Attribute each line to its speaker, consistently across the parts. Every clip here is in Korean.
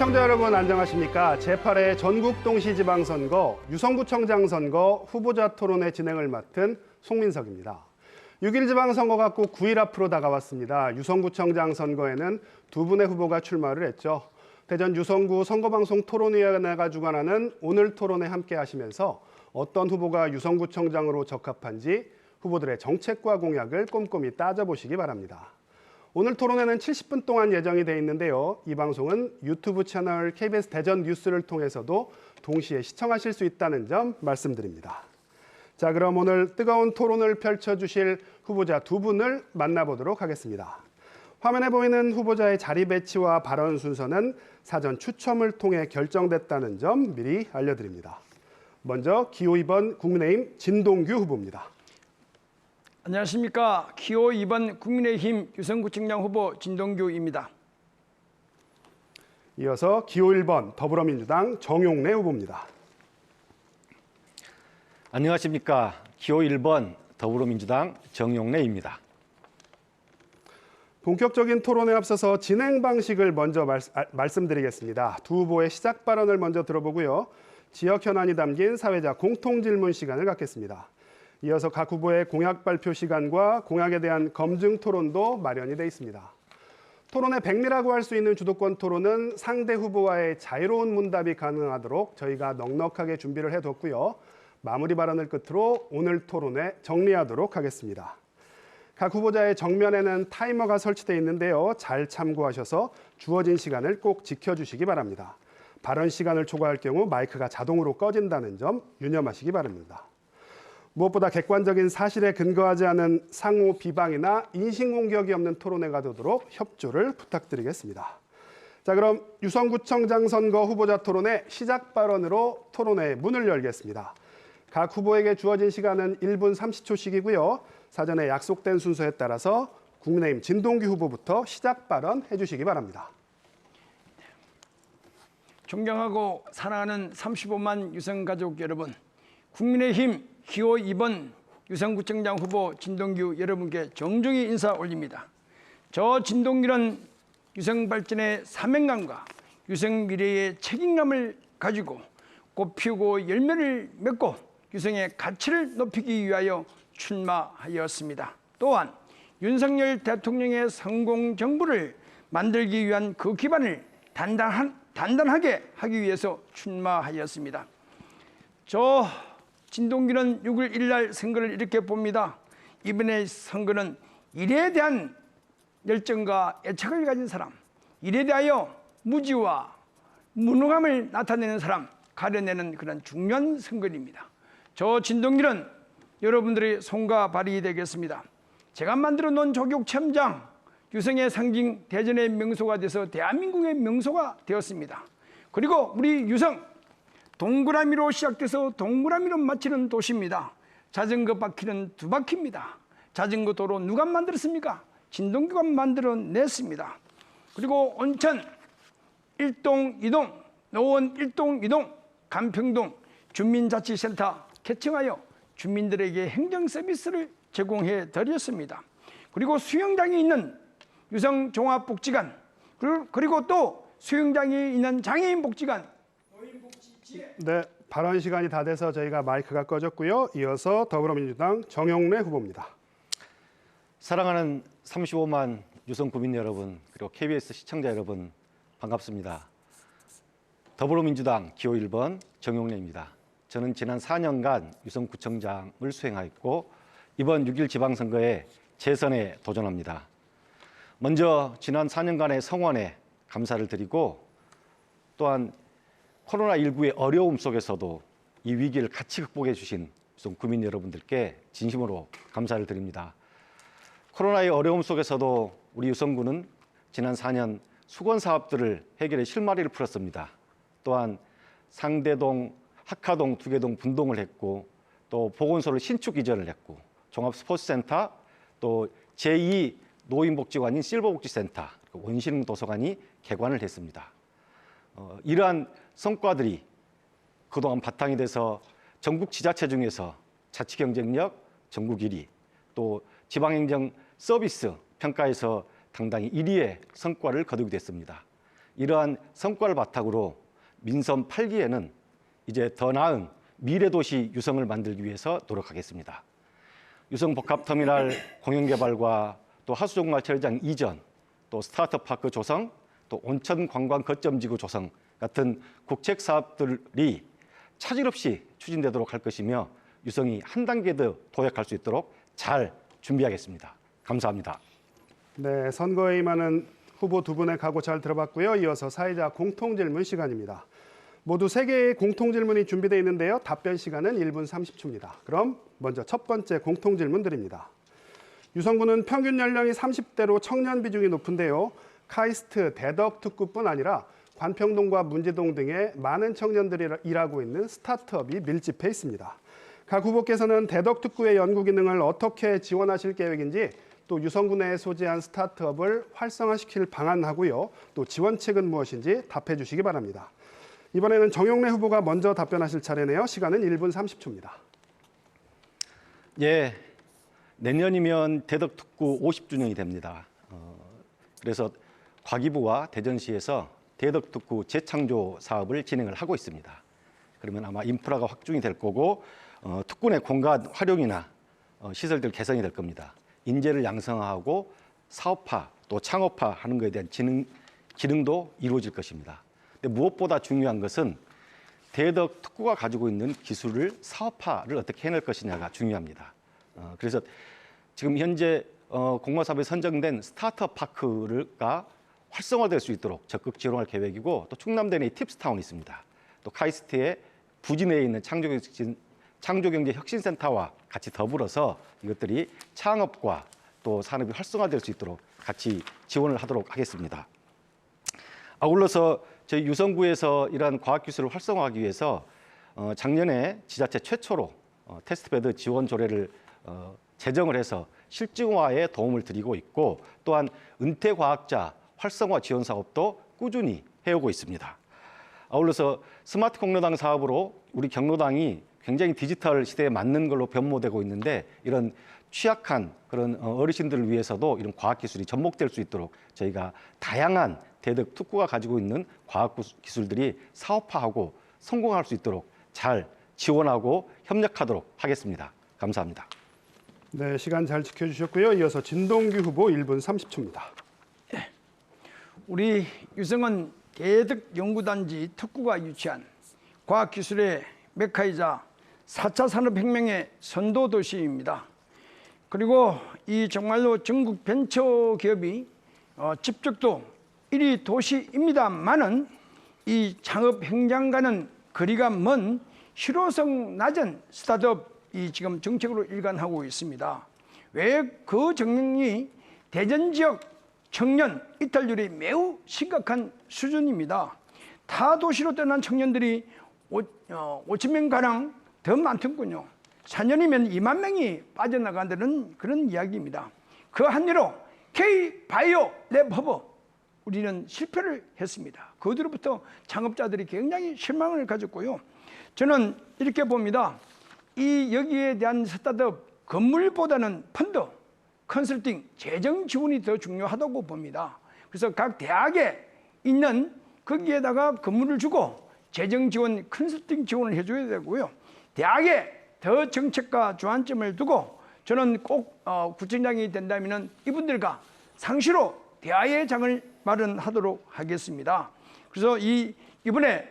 Speaker 1: 시청자 여러분 안녕하십니까? 제8회 전국동시지방선거 유성구청장 선거 후보자 토론회 진행을 맡은 송민석입니다. 6일 지방선거가 꼭 9일 앞으로 다가왔습니다. 유성구청장 선거에는 두 분의 후보가 출마를 했죠. 대전 유성구 선거방송 토론위원회가 주관하는 오늘 토론에 함께 하시면서 어떤 후보가 유성구청장으로 적합한지 후보들의 정책과 공약을 꼼꼼히 따져보시기 바랍니다. 오늘 토론회는 70분 동안 예정이 돼 있는데요. 이 방송은 유튜브 채널 KBS 대전 뉴스를 통해서도 동시에 시청하실 수 있다는 점 말씀드립니다. 자, 그럼 오늘 뜨거운 토론을 펼쳐주실 후보자 두 분을 만나보도록 하겠습니다. 화면에 보이는 후보자의 자리 배치와 발언 순서는 사전 추첨을 통해 결정됐다는 점 미리 알려드립니다. 먼저 기호 2번 국민의힘 진동규 후보입니다.
Speaker 2: 안녕하십니까. 기호 2번 국민의힘 유성구청장 후보 진동규입니다.
Speaker 1: 이어서 기호 1번 더불어민주당 정용래 후보입니다.
Speaker 3: 안녕하십니까. 기호 1번 더불어민주당 정용래입니다.
Speaker 1: 본격적인 토론에 앞서서 진행 방식을 먼저 말씀드리겠습니다. 두 후보의 시작 발언을 먼저 들어보고요. 지역 현안이 담긴 사회자 공통질문 시간을 갖겠습니다. 이어서 각 후보의 공약 발표 시간과 공약에 대한 검증 토론도 마련이 돼 있습니다. 토론의 백미라고 할 수 있는 주도권 토론은 상대 후보와의 자유로운 문답이 가능하도록 저희가 넉넉하게 준비를 해뒀고요. 마무리 발언을 끝으로 오늘 토론회 정리하도록 하겠습니다. 각 후보자의 정면에는 타이머가 설치되어 있는데요. 잘 참고하셔서 주어진 시간을 꼭 지켜주시기 바랍니다. 발언 시간을 초과할 경우 마이크가 자동으로 꺼진다는 점 유념하시기 바랍니다. 무엇보다 객관적인 사실에 근거하지 않은 상호 비방이나 인신공격이 없는 토론회가 되도록 협조를 부탁드리겠습니다. 자, 그럼 유성구청장 선거 후보자 토론회 시작 발언으로 토론회의 문을 열겠습니다. 각 후보에게 주어진 시간은 1분 30초씩이고요. 사전에 약속된 순서에 따라서 국민의힘 진동규 후보부터 시작 발언 해주시기 바랍니다.
Speaker 2: 존경하고 사랑하는 35만 유성가족 여러분, 국민의힘 기호 2번 유성구청장 후보 진동규 여러분께 정중히 인사 올립니다. 저 진동규는 유성발전의 사명감과 유성미래의 책임감을 가지고 꽃 피우고 열매를 맺고 유성의 가치를 높이기 위하여 출마하였습니다. 또한 윤석열 대통령의 성공 정부를 만들기 위한 그 기반을 단단하게 하기 위해서 출마하였습니다. 저 진동규는 6월 1일 날 선거를 이렇게 봅니다. 이번의 선거는 일에 대한 열정과 애착을 가진 사람, 일에 대하여 무지와 무능함을 나타내는 사람, 가려내는 그런 중요한 선거입니다. 저 진동규는 여러분들의 손과 발이 되겠습니다. 제가 만들어 놓은 조국첨장, 유성의 상징 대전의 명소가 돼서 대한민국의 명소가 되었습니다. 그리고 우리 유성, 동그라미로 시작돼서 동그라미로 마치는 도시입니다. 자전거 바퀴는 두 바퀴입니다. 자전거 도로 누가 만들었습니까? 진동규가 만들어냈습니다. 그리고 온천 1동, 2동, 노원 1동, 2동, 간평동 주민자치센터 개청하여 주민들에게 행정 서비스를 제공해 드렸습니다. 그리고 수영장이 있는 유성종합복지관, 그리고 또 수영장이 있는 장애인복지관,
Speaker 1: 네, 발언 시간이 다 돼서 저희가 마이크가 꺼졌고요. 이어서 더불어민주당 정용래 후보입니다.
Speaker 3: 사랑하는 35만 유성 구민 여러분, 그리고 KBS 시청자 여러분 반갑습니다. 더불어민주당 기호 1번 정용래입니다. 저는 지난 4년간 유성구청장을 수행하였고 이번 6.1 지방선거에 재선에 도전합니다. 먼저 지난 4년간의 성원에 감사를 드리고 또한 코로나19의 어려움 속에서도 이 위기를 같이 극복해 주신 구민 여러분들께 진심으로 감사를 드립니다. 코로나의 어려움 속에서도 우리 유성구는 지난 4년 수건 사업들을 해결해 실마리를 풀었습니다. 또한 상대동, 학하동, 두개동 분동을 했고 또 보건소를 신축 이전을 했고 종합스포츠센터 또 제2 노인복지관인 실버복지센터 원시능 도서관이 개관을 했습니다. 이러한 성과들이 그동안 바탕이 돼서 전국 지자체 중에서 자치 경쟁력 전국 1위, 또 지방행정 서비스 평가에서 당당히 1위의 성과를 거두게 됐습니다. 이러한 성과를 바탕으로 민선 8기에는 이제 더 나은 미래도시 유성을 만들기 위해서 노력하겠습니다. 유성 복합터미널 공영개발과 또 하수종말처리장 이전, 또 스타트업 파크 조성, 또 온천 관광 거점지구 조성 같은 국책 사업들이 차질 없이 추진되도록 할 것이며 유성이 한 단계 더 도약할 수 있도록 잘 준비하겠습니다. 감사합니다.
Speaker 1: 네, 선거에 임하는 후보 두 분의 각오 잘 들어봤고요. 이어서 사회자 공통질문 시간입니다. 모두 3개의 공통질문이 준비되어 있는데요. 답변 시간은 1분 30초입니다. 그럼 먼저 첫 번째 공통질문 드립니다. 유성구는 평균 연령이 30대로 청년 비중이 높은데요. 카이스트, 대덕특구뿐 아니라 관평동과 문제동 등의 많은 청년들이 일하고 있는 스타트업이 밀집해 있습니다. 각 후보께서는 대덕특구의 연구 기능을 어떻게 지원하실 계획인지, 또 유성구 내에 소재한 스타트업을 활성화시킬 방안하고요. 또 지원책은 무엇인지 답해 주시기 바랍니다. 이번에는 정용래 후보가 먼저 답변하실 차례네요. 시간은 1분 30초입니다.
Speaker 3: 예, 내년이면 대덕특구 50주년이 됩니다. 그래서 과기부와 대전시에서 대덕특구 재창조 사업을 진행을 하고 있습니다. 그러면 아마 인프라가 확충이 될 거고 특구 내 공간 활용이나 시설들 개선이 될 겁니다. 인재를 양성하고 사업화 또 창업화하는 것에 대한 기능도 이루어질 것입니다. 근데 무엇보다 중요한 것은 대덕특구가 가지고 있는 기술을 사업화를 어떻게 해낼 것이냐가 중요합니다. 그래서 지금 현재 공모사업에 선정된 스타트업 파크가 활성화될 수 있도록 적극 지원할 계획이고, 또 충남대 내에 팁스타운이 있습니다. 또 카이스트의 부지 내에 있는 창조경제혁신센터와 같이 더불어서 이것들이 창업과 또 산업이 활성화될 수 있도록 같이 지원을 하도록 하겠습니다. 아울러서 저희 유성구에서 이러한 과학기술을 활성화하기 위해서 작년에 지자체 최초로 테스트베드 지원 조례를 제정을 해서 실증화에 도움을 드리고 있고, 또한 은퇴과학자 활성화 지원 사업도 꾸준히 해오고 있습니다. 아울러서 스마트 경로당 사업으로 우리 경로당이 굉장히 디지털 시대에 맞는 걸로 변모되고 있는데, 이런 취약한 그런 어르신들을 위해서도 이런 과학기술이 접목될 수 있도록 저희가 다양한 대덕특구가 가지고 있는 과학기술들이 사업화하고 성공할 수 있도록 잘 지원하고 협력하도록 하겠습니다. 감사합니다.
Speaker 1: 네, 시간 잘 지켜주셨고요. 이어서 진동규 후보 1분 30초입니다.
Speaker 2: 우리 유성은 대덕연구단지 특구가 유치한 과학기술의 메카이자 4차 산업혁명의 선도도시입니다. 그리고 이 정말로 전국 벤처기업이 집적도 1위 도시입니다만은 이 창업 현장과는 거리가 먼 실효성 낮은 스타트업이 지금 정책으로 일관하고 있습니다. 왜 그 정령이 대전 지역 청년 이탈률이 매우 심각한 수준입니다. 타 도시로 떠난 청년들이 5,000명가량 더 많더군요. 4년이면 2만 명이 빠져나간다는 그런 이야기입니다. 그 한리로 K-바이오 랩 허브 우리는 실패를 했습니다. 그 뒤로부터 창업자들이 굉장히 실망을 가졌고요. 저는 이렇게 봅니다. 이 여기에 대한 스타트업 건물보다는 펀드, 컨설팅, 재정 지원이 더 중요하다고 봅니다. 그래서 각 대학에 있는 거기에다가 건물을 주고 재정 지원, 컨설팅 지원을 해줘야 되고요. 대학에 더 정책과 주안점을 두고 저는 꼭 구청장이 된다면 이분들과 상시로 대화의 장을 마련하도록 하겠습니다. 그래서 이번에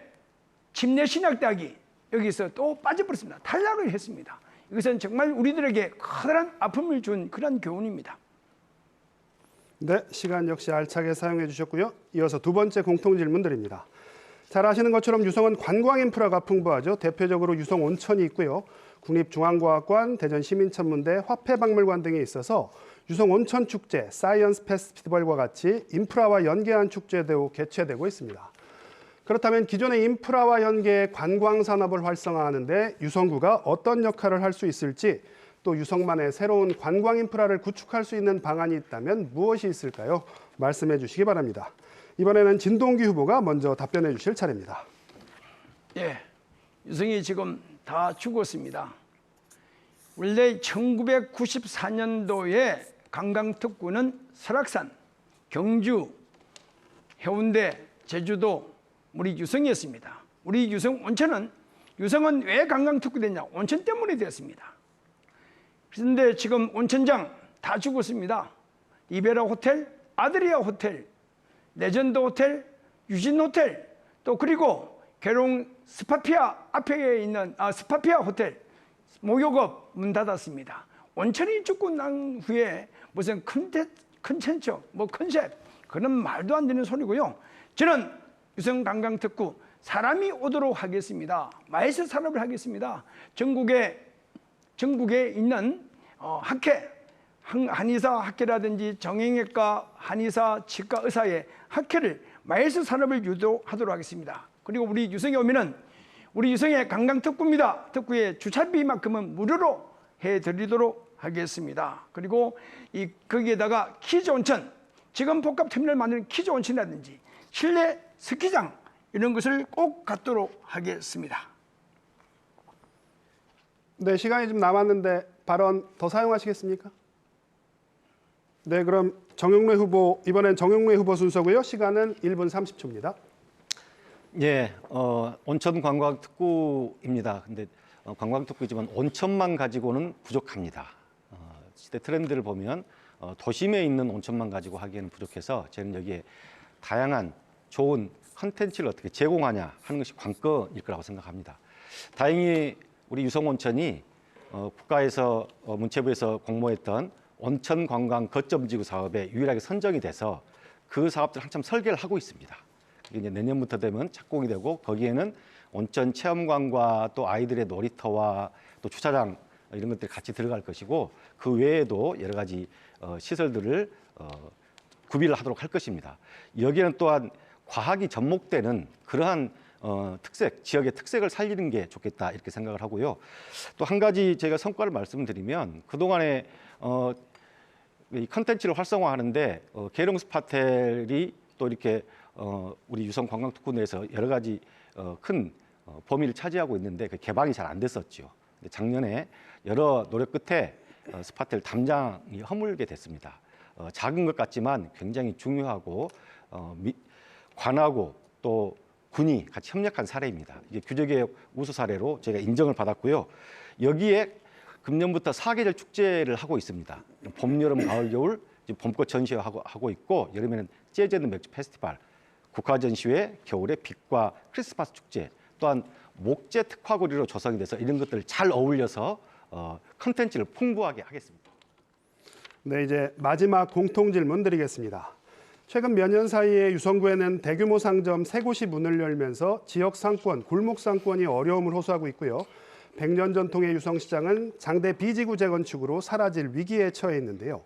Speaker 2: 침례신학대학이 여기서 또 빠져버렸습니다. 탈락을 했습니다. 이것은 정말 우리들에게 커다란 아픔을 준 그런 교훈입니다.
Speaker 1: 네, 시간 역시 알차게 사용해 주셨고요. 이어서 두 번째 공통질문 드립니다. 잘 아시는 것처럼 유성은 관광 인프라가 풍부하죠. 대표적으로 유성 온천이 있고요. 국립중앙과학관, 대전시민천문대, 화폐박물관 등이 있어서 유성 온천 축제, 사이언스 페스티벌과 같이 인프라와 연계한 축제도 개최되고 있습니다. 그렇다면 기존의 인프라와 연계의 관광 산업을 활성화하는 데 유성구가 어떤 역할을 할 수 있을지, 또 유성만의 새로운 관광 인프라를 구축할 수 있는 방안이 있다면 무엇이 있을까요? 말씀해 주시기 바랍니다. 이번에는 진동규 후보가 먼저 답변해 주실 차례입니다.
Speaker 2: 예, 유성이 지금 다 죽었습니다. 원래 1994년도에 관광특구는 설악산, 경주, 해운대, 제주도 우리 유성이었습니다. 우리 유성 온천은 유성은 왜 관광특구됐냐? 온천 때문에 되었습니다. 그런데 지금 온천장 다 죽었습니다. 이베라 호텔, 아드리아 호텔, 레전드 호텔, 유진 호텔, 또 그리고 계룡 스파피아 앞에 있는 스파피아 호텔 목욕업 문 닫았습니다. 온천이 죽고 난 후에 무슨 컨텐츠, 컨셉 그런 말도 안 되는 소리고요. 저는 유성 관광특구 사람이 오도록 하겠습니다. 마이스 산업을 하겠습니다. 전국에 있는 학회, 한의사 학회라든지 정형외과, 한의사, 치과 의사의 학회를 마이스 산업을 유도하도록 하겠습니다. 그리고 우리 유성에 오면은 우리 유성의 관광특구입니다. 특구의 주차비만큼은 무료로 해드리도록 하겠습니다. 그리고 거기에다가 키즈 온천, 지금 복합터미널 만드는 키즈 온천이라든지 실내 스키장 이런 것을 꼭 갖도록 하겠습니다.
Speaker 1: 네, 시간이 좀 남았는데 발언 더 사용하시겠습니까? 네, 그럼 정용래 후보, 이번엔 정용래 후보 순서고요. 시간은 1분 30초입니다.
Speaker 3: 예, 온천 관광 특구입니다. 근데 관광 특구이지만 온천만 가지고는 부족합니다. 시대 트렌드를 보면 도심에 있는 온천만 가지고 하기에는 부족해서 저는 여기에 다양한 좋은 컨텐츠를 어떻게 제공하냐 하는 것이 관건일 거라고 생각합니다. 다행히 우리 유성온천이 국가에서 문체부에서 공모했던 온천 관광 거점지구 사업에 유일하게 선정이 돼서 그 사업들 한참 설계를 하고 있습니다. 이제 내년부터 되면 착공이 되고 거기에는 온천 체험관과 또 아이들의 놀이터와 또 주차장 이런 것들이 같이 들어갈 것이고 그 외에도 여러 가지 시설들을 구비를 하도록 할 것입니다. 여기에는 또한 과학이 접목되는 그러한 특색, 지역의 특색을 살리는 게 좋겠다 이렇게 생각을 하고요. 또 한 가지 제가 성과를 말씀드리면 그동안에 이 컨텐츠를 활성화하는데 계룡 스파텔이 또 이렇게 우리 유성 관광특구 내에서 여러 가지 큰 범위를 차지하고 있는데 그 개방이 잘 안 됐었죠. 작년에 여러 노력 끝에 스파텔 담장이 허물게 됐습니다. 작은 것 같지만 굉장히 중요하고 관하고 또 군이 같이 협력한 사례입니다. 이게 규제개혁 우수 사례로 저희가 인정을 받았고요. 여기에 금년부터 사계절 축제를 하고 있습니다. 봄, 여름, 가을, 겨울 봄꽃 전시회하고 있고 여름에는 재즈 앤드 맥주 페스티벌, 국화 전시회, 겨울에 빛과 크리스마스 축제, 또한 목재 특화고리로 조성이 돼서 이런 것들을 잘 어울려서 컨텐츠를 풍부하게 하겠습니다.
Speaker 1: 네, 이제 마지막 공통 질문 드리겠습니다. 최근 몇 년 사이에 유성구에는 대규모 상점 3곳이 문을 열면서 지역 상권, 골목 상권이 어려움을 호소하고 있고요. 100년 전통의 유성시장은 장대 비지구 재건축으로 사라질 위기에 처해 있는데요.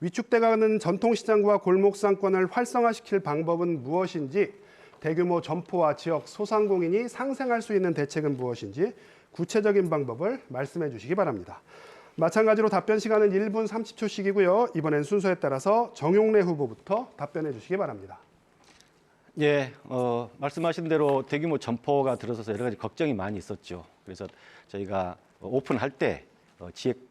Speaker 1: 위축돼가는 전통시장과 골목 상권을 활성화시킬 방법은 무엇인지, 대규모 점포와 지역 소상공인이 상생할 수 있는 대책은 무엇인지 구체적인 방법을 말씀해 주시기 바랍니다. 마찬가지로 답변 시간은 1분 30초씩이고요. 이번엔 순서에 따라서 정용래 후보부터 답변해 주시기 바랍니다.
Speaker 3: 예, 말씀하신 대로 대규모 점포가 들어서서 여러 가지 걱정이 많이 있었죠. 그래서 저희가 오픈할 때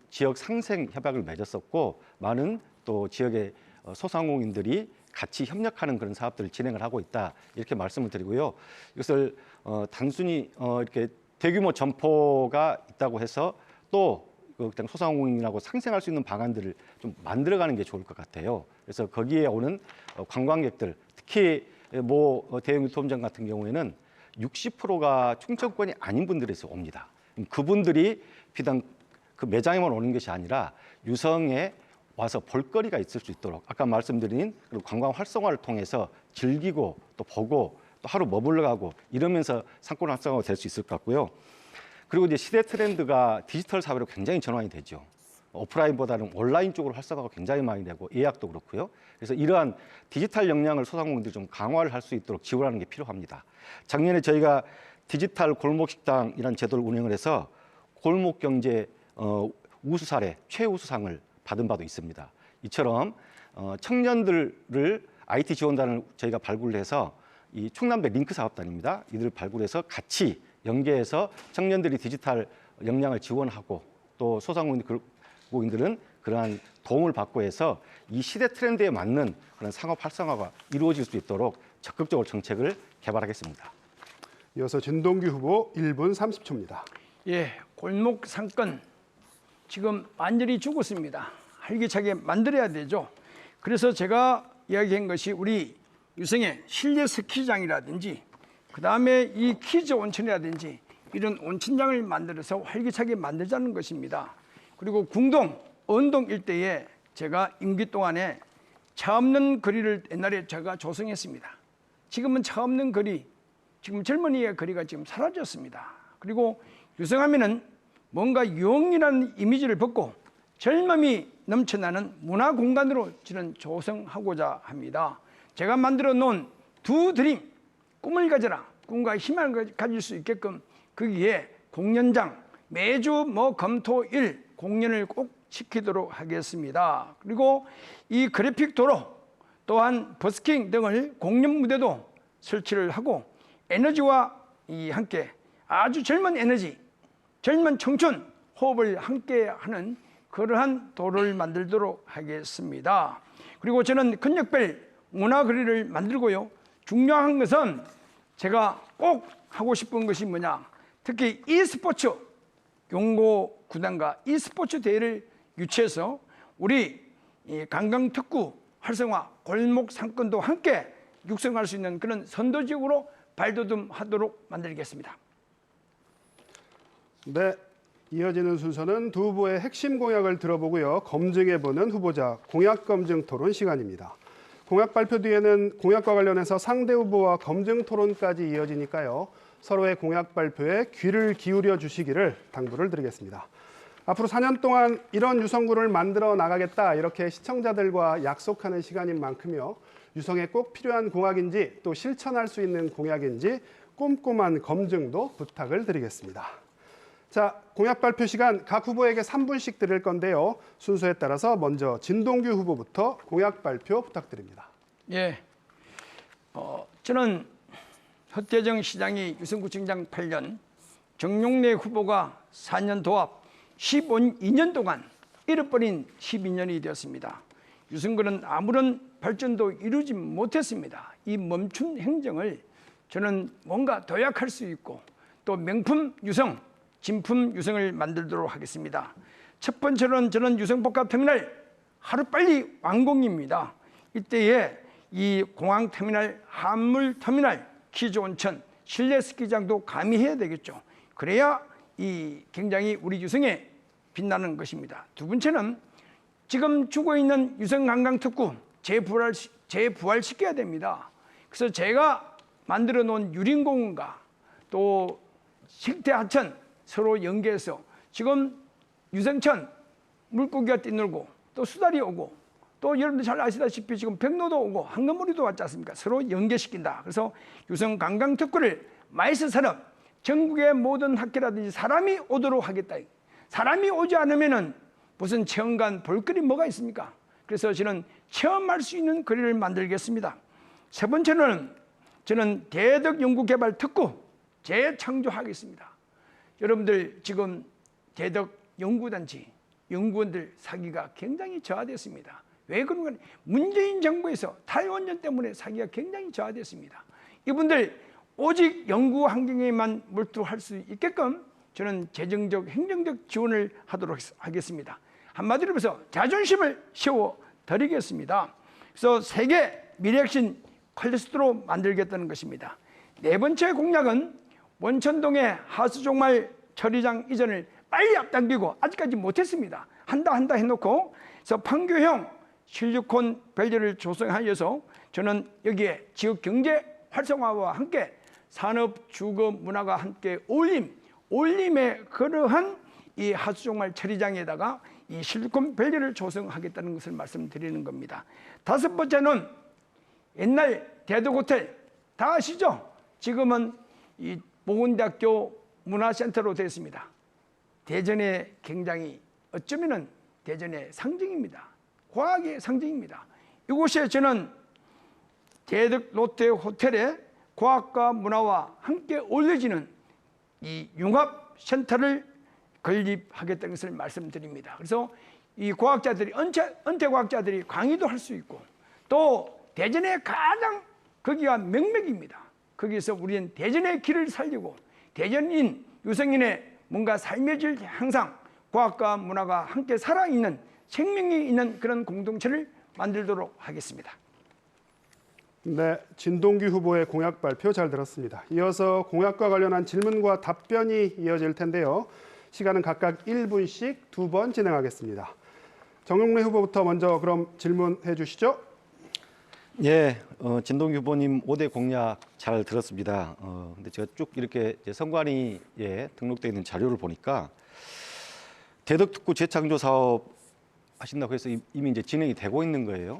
Speaker 3: 지역 상생 협약을 맺었었고 많은 또 지역의 소상공인들이 같이 협력하는 그런 사업들을 진행을 하고 있다 이렇게 말씀을 드리고요. 이것을 단순히 이렇게 대규모 점포가 있다고 해서 또 그냥 소상공인하고 상생할 수 있는 방안들을 좀 만들어가는 게 좋을 것 같아요. 그래서 거기에 오는 관광객들, 특히 대형 유통점 같은 경우에는 60%가 충청권이 아닌 분들에서 옵니다. 그분들이 비단 그 매장에만 오는 것이 아니라 유성에 와서 볼거리가 있을 수 있도록 아까 말씀드린 관광 활성화를 통해서 즐기고 또 보고 또 하루 머물러 가고 이러면서 상권 활성화가 될 수 있을 것 같고요. 그리고 이제 시대 트렌드가 디지털 사회로 굉장히 전환이 되죠. 오프라인보다는 온라인 쪽으로 활성화가 굉장히 많이 되고 예약도 그렇고요. 그래서 이러한 디지털 역량을 소상공인들이 좀 강화를 할 수 있도록 지원하는 게 필요합니다. 작년에 저희가 디지털 골목식당이라는 제도를 운영을 해서 골목경제 우수 사례 최우수상을 받은 바도 있습니다. 이처럼 청년들을 IT 지원단을 저희가 발굴을 해서 이 충남대 링크 사업단입니다. 이들을 발굴해서 같이 연계해서 청년들이 디지털 역량을 지원하고 또 소상공인들은 그러한 도움을 받고 해서 이 시대 트렌드에 맞는 그런 상업 활성화가 이루어질 수 있도록 적극적으로 정책을 개발하겠습니다.
Speaker 1: 이어서 진동규 후보 1분 30초입니다.
Speaker 2: 예, 골목 상권 지금 완전히 죽었습니다. 활기차게 만들어야 되죠. 그래서 제가 이야기한 것이 우리 유성의 실내 스키장이라든지 그 다음에 이 키즈 온천이라든지 이런 온천장을 만들어서 활기차게 만들자는 것입니다. 그리고 궁동, 언동 일대에 제가 임기 동안에 차 없는 거리를 옛날에 제가 조성했습니다. 지금은 차 없는 거리, 지금 젊은이의 거리가 지금 사라졌습니다. 그리고 유성하면은 뭔가 유흥이라는 이미지를 벗고 젊음이 넘쳐나는 문화 공간으로 저는 조성하고자 합니다. 제가 만들어 놓은 두 드림, 꿈을 가져라, 꿈과 희망을 가질 수 있게끔 거기에 공연장, 매주 금토일 공연을 꼭 시키도록 하겠습니다. 그리고 이 그래픽 도로 또한 버스킹 등을 공연 무대도 설치를 하고 에너지와 함께 아주 젊은 에너지, 젊은 청춘 호흡을 함께 하는 그러한 도로를 만들도록 하겠습니다. 그리고 저는 근역별 문화거리를 만들고요. 중요한 것은 제가 꼭 하고 싶은 것이 뭐냐, 특히 e스포츠 용고 구단과 e스포츠 대회를 유치해서 우리 관광특구 활성화, 골목 상권도 함께 육성할 수 있는 그런 선도지역으로 발돋움하도록 만들겠습니다.
Speaker 1: 네, 이어지는 순서는 두 후보의 핵심 공약을 들어보고요. 검증해보는 후보자 공약 검증 토론 시간입니다. 공약 발표 뒤에는 공약과 관련해서 상대 후보와 검증 토론까지 이어지니까요. 서로의 공약 발표에 귀를 기울여 주시기를 당부를 드리겠습니다. 앞으로 4년 동안 이런 유성구를 만들어 나가겠다 이렇게 시청자들과 약속하는 시간인 만큼요. 유성에 꼭 필요한 공약인지 또 실천할 수 있는 공약인지 꼼꼼한 검증도 부탁을 드리겠습니다. 자, 공약 발표 시간 각 후보에게 3분씩 드릴 건데요. 순서에 따라서 먼저 진동규 후보부터 공약 발표 부탁드립니다.
Speaker 2: 예, 저는 허태정 시장이 유성구청장 8년, 정용래 후보가 4년 도합 12년 동안 잃어버린 12년이 되었습니다. 유성구는 아무런 발전도 이루지 못했습니다. 이 멈춘 행정을 저는 뭔가 도약할 수 있고 또 명품 유성, 진품 유성을 만들도록 하겠습니다. 첫 번째로는 저는 유성복합터미널 하루빨리 완공입니다. 이때에 이 공항터미널, 한물터미널, 키즈온천, 실내 스키장도 가미해야 되겠죠. 그래야 이 굉장히 우리 유성에 빛나는 것입니다. 두 번째는 지금 죽어있는 유성관광특구 재부활시켜야 됩니다. 그래서 제가 만들어 놓은 유림공원과 또 식태하천 서로 연계해서 지금 유성천 물고기가 뛰놀고 또 수달이 오고 또 여러분들 잘 아시다시피 지금 백로도 오고 황금무리도 왔지 않습니까? 서로 연계시킨다. 그래서 유성관광특구를 마이스 산업, 전국의 모든 학교라든지 사람이 오도록 하겠다. 사람이 오지 않으면은 무슨 체험관 볼거리 뭐가 있습니까? 그래서 저는 체험할 수 있는 거리를 만들겠습니다. 세 번째는 저는 대덕연구개발특구 재창조하겠습니다. 여러분들 지금 대덕연구단지 연구원들 사기가 굉장히 저하됐습니다. 왜 그런가? 문재인 정부에서 탈원전 때문에 사기가 굉장히 저하됐습니다. 이분들 오직 연구 환경에만 몰두할 수 있게끔 저는 재정적, 행정적 지원을 하도록 하겠습니다. 한마디로 해서 자존심을 세워드리겠습니다. 그래서 세계 미래혁신 클러스터로 만들겠다는 것입니다. 네 번째 공약은 원천동의 하수종말 처리장 이전을 빨리 앞당기고 아직까지 못했습니다. 한다 해놓고 그래서 판교형 실리콘 밸리를 조성하여서 저는 여기에 지역 경제 활성화와 함께 산업, 주거, 문화가 함께 올림의 그러한 이 하수종말 처리장에다가 이 실리콘 밸리를 조성하겠다는 것을 말씀드리는 겁니다. 다섯 번째는 옛날 대덕호텔 다 아시죠? 지금은 이 보건대학교 문화센터로 되었습니다. 대전의 굉장히 어쩌면은 대전의 상징입니다. 과학의 상징입니다. 이곳에 저는 대덕 롯데 호텔에 과학과 문화와 함께 어울려지는 이 융합센터를 건립하겠다는 것을 말씀드립니다. 그래서 이 과학자들이 은퇴 과학자들이 강의도 할 수 있고 또 대전의 가장 거기가 명맥입니다. 거기서 우리는 대전의 길을 살리고 대전인 유성인의 뭔가 삶의 질 향상, 과학과 문화가 함께 살아있는 생명이 있는 그런 공동체를 만들도록 하겠습니다.
Speaker 1: 네, 진동규 후보의 공약 발표 잘 들었습니다. 이어서 공약과 관련한 질문과 답변이 이어질 텐데요. 시간은 각각 1분씩 2번 진행하겠습니다. 정용래 후보부터 먼저 그럼 질문해 주시죠.
Speaker 3: 예, 진동규 후보님 5대 공약 잘 들었습니다. 근데 제가 쭉 이렇게 선관위에 등록되어 있는 자료를 보니까 대덕특구 재창조 사업 하신다고 해서 이미 이제 진행이 되고 있는 거예요.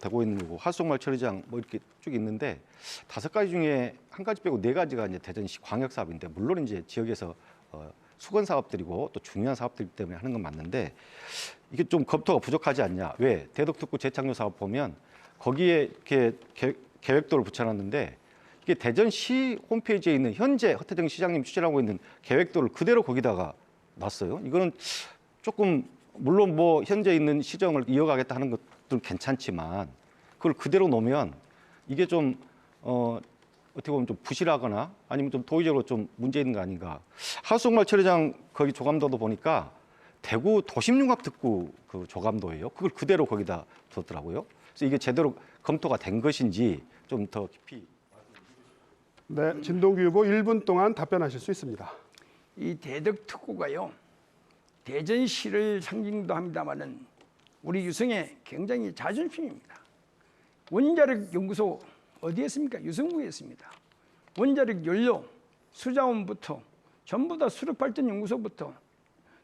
Speaker 3: 되고 있는 거고 하수종말 처리장 뭐 이렇게 쭉 있는데 5가지 중에 한 가지 빼고 4가지가 이제 대전시 광역 사업인데 물론 이제 지역에서 수건 사업들이고 또 중요한 사업들 때문에 하는 건 맞는데 이게 좀 검토가 부족하지 않냐? 왜 대덕특구 재창조 사업 보면 거기에 이렇게 계획도를 붙여놨는데 이게 대전시 홈페이지에 있는 현재 허태정 시장님 추진하고 있는 계획도를 그대로 거기다가 놨어요. 이거는 조금 물론 뭐 현재 있는 시정을 이어가겠다 하는 것들은 괜찮지만 그걸 그대로 놓으면 이게 좀 어떻게 보면 좀 부실하거나 아니면 좀 도의적으로 좀 문제 있는 거 아닌가. 하수종말 처리장 거기 조감도도 보니까 대구 도심융합특구 그 조감도예요. 그걸 그대로 거기다 뒀더라고요. 그래서 이게 제대로 검토가 된 것인지 좀 더 깊이.
Speaker 1: 네, 진동규 후보 1분 동안 답변하실 수 있습니다.
Speaker 2: 이 대덕특구가요, 대전시를 상징도 합니다만은 우리 유성의 굉장히 자존심입니다. 원자력 연구소 어디에 있습니까? 유성구에 있습니다. 원자력 연료, 수자원부터 전부 다 수력발전 연구소부터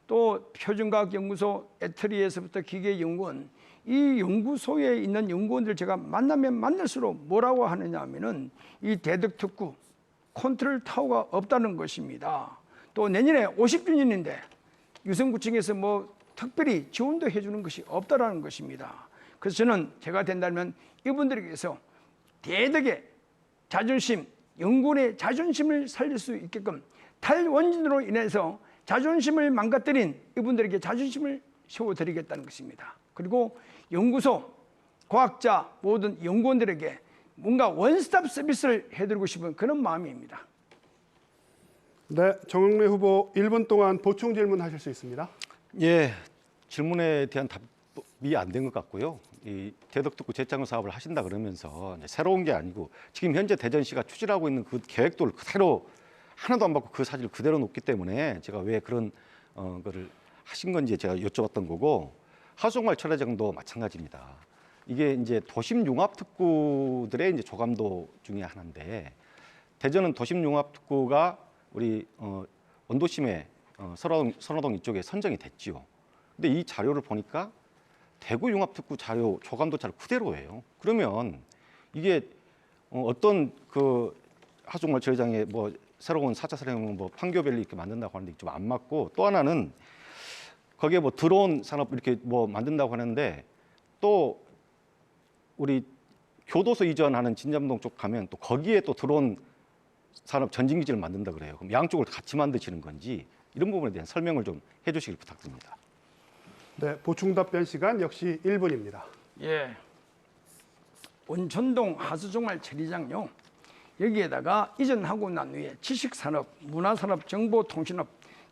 Speaker 2: 또 표준과학 연구소 애터리에서부터 기계연구원, 이 연구소에 있는 연구원들 제가 만나면 만날수록 뭐라고 하느냐 하면은 이 대덕특구 컨트롤 타워가 없다는 것입니다. 또 내년에 50주년인데 유성구청에서 뭐 특별히 지원도 해주는 것이 없다라는 것입니다. 그래서 저는 제가 된다면 이분들에게서 대덕의 자존심, 연구원의 자존심을 살릴 수 있게끔 탈원전으로 인해서 자존심을 망가뜨린 이분들에게 자존심을 세워드리겠다는 것입니다. 그리고 연구소, 과학자, 모든 연구원들에게 뭔가 원스톱 서비스를 해드리고 싶은 그런 마음입니다.
Speaker 1: 네, 정용래 후보 1분 동안 보충 질문하실 수 있습니다.
Speaker 3: 예, 질문에 대한 답이 안 된 것 같고요. 이 대덕특구 재창조 사업을 하신다 그러면서 이제 새로운 게 아니고 지금 현재 대전시가 추진하고 있는 그 계획도를 그대로 하나도 안 바꾸고 그 사실을 그대로 놓기 때문에 제가 왜 그런 거를 하신 건지 제가 여쭤봤던 거고 하수종말 처리장도 마찬가지입니다. 이게 이제 도심융합특구들의 이제 조감도 중에 하나인데 대전은 도심융합특구가 우리 원도심에 선호동 이쪽에 선정이 됐지요. 근데 이 자료를 보니까 대구 융합특구 자료 조감도 자료 그대로예요. 그러면 이게 어떤 그 하수종말 처리장에 뭐 새로운 4차 산업용 뭐 판교밸리 이렇게 만든다고 하는데 좀 안 맞고 또 하나는 거기에 뭐 드론 산업 이렇게 뭐 만든다고 하는데 또 우리 교도소 이전하는 진잠동 쪽 가면 또 거기에 또 드론 산업 전진기지를 만든다 그래요. 그럼 양쪽을 같이 만드시는 건지 이런 부분에 대한 설명을 좀 해주시길 부탁드립니다.
Speaker 1: 네, 보충 답변 시간 역시 1분입니다.
Speaker 2: 예, 온천동 하수종말 처리장요. 여기에다가 이전하고 난 후에 지식산업, 문화산업, 정보통신업,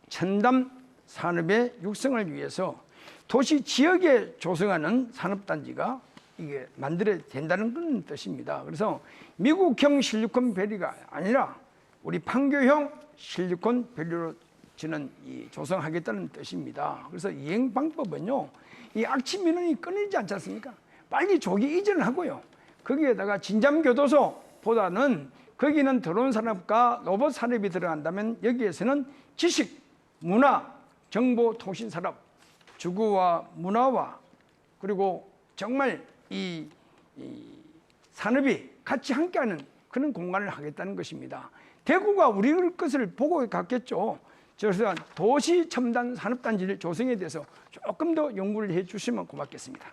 Speaker 2: 첨단 산업의 육성을 위해서 도시 지역에 조성하는 산업단지가 이게 만들어야 된다는 그런 뜻입니다. 그래서 미국형 실리콘 밸리가 아니라 우리 판교형 실리콘 밸리로 저는 조성하겠다는 뜻입니다. 그래서 이행 방법은요, 이 악취 민원이 끊이지 않지 않습니까? 빨리 조기 이전을 하고요. 거기에다가 진잠교도소보다는 거기는 드론 산업과 로봇 산업이 들어간다면 여기에서는 지식, 문화, 정보, 통신 산업, 주거와 문화와 그리고 정말 이 산업이 같이 함께하는 그런 공간을 하겠다는 것입니다. 대구가 우리 것을 보고 갔겠죠. 그래서 도시 첨단 산업단지를 조성에 대해서 조금 더 연구를 해주시면 고맙겠습니다.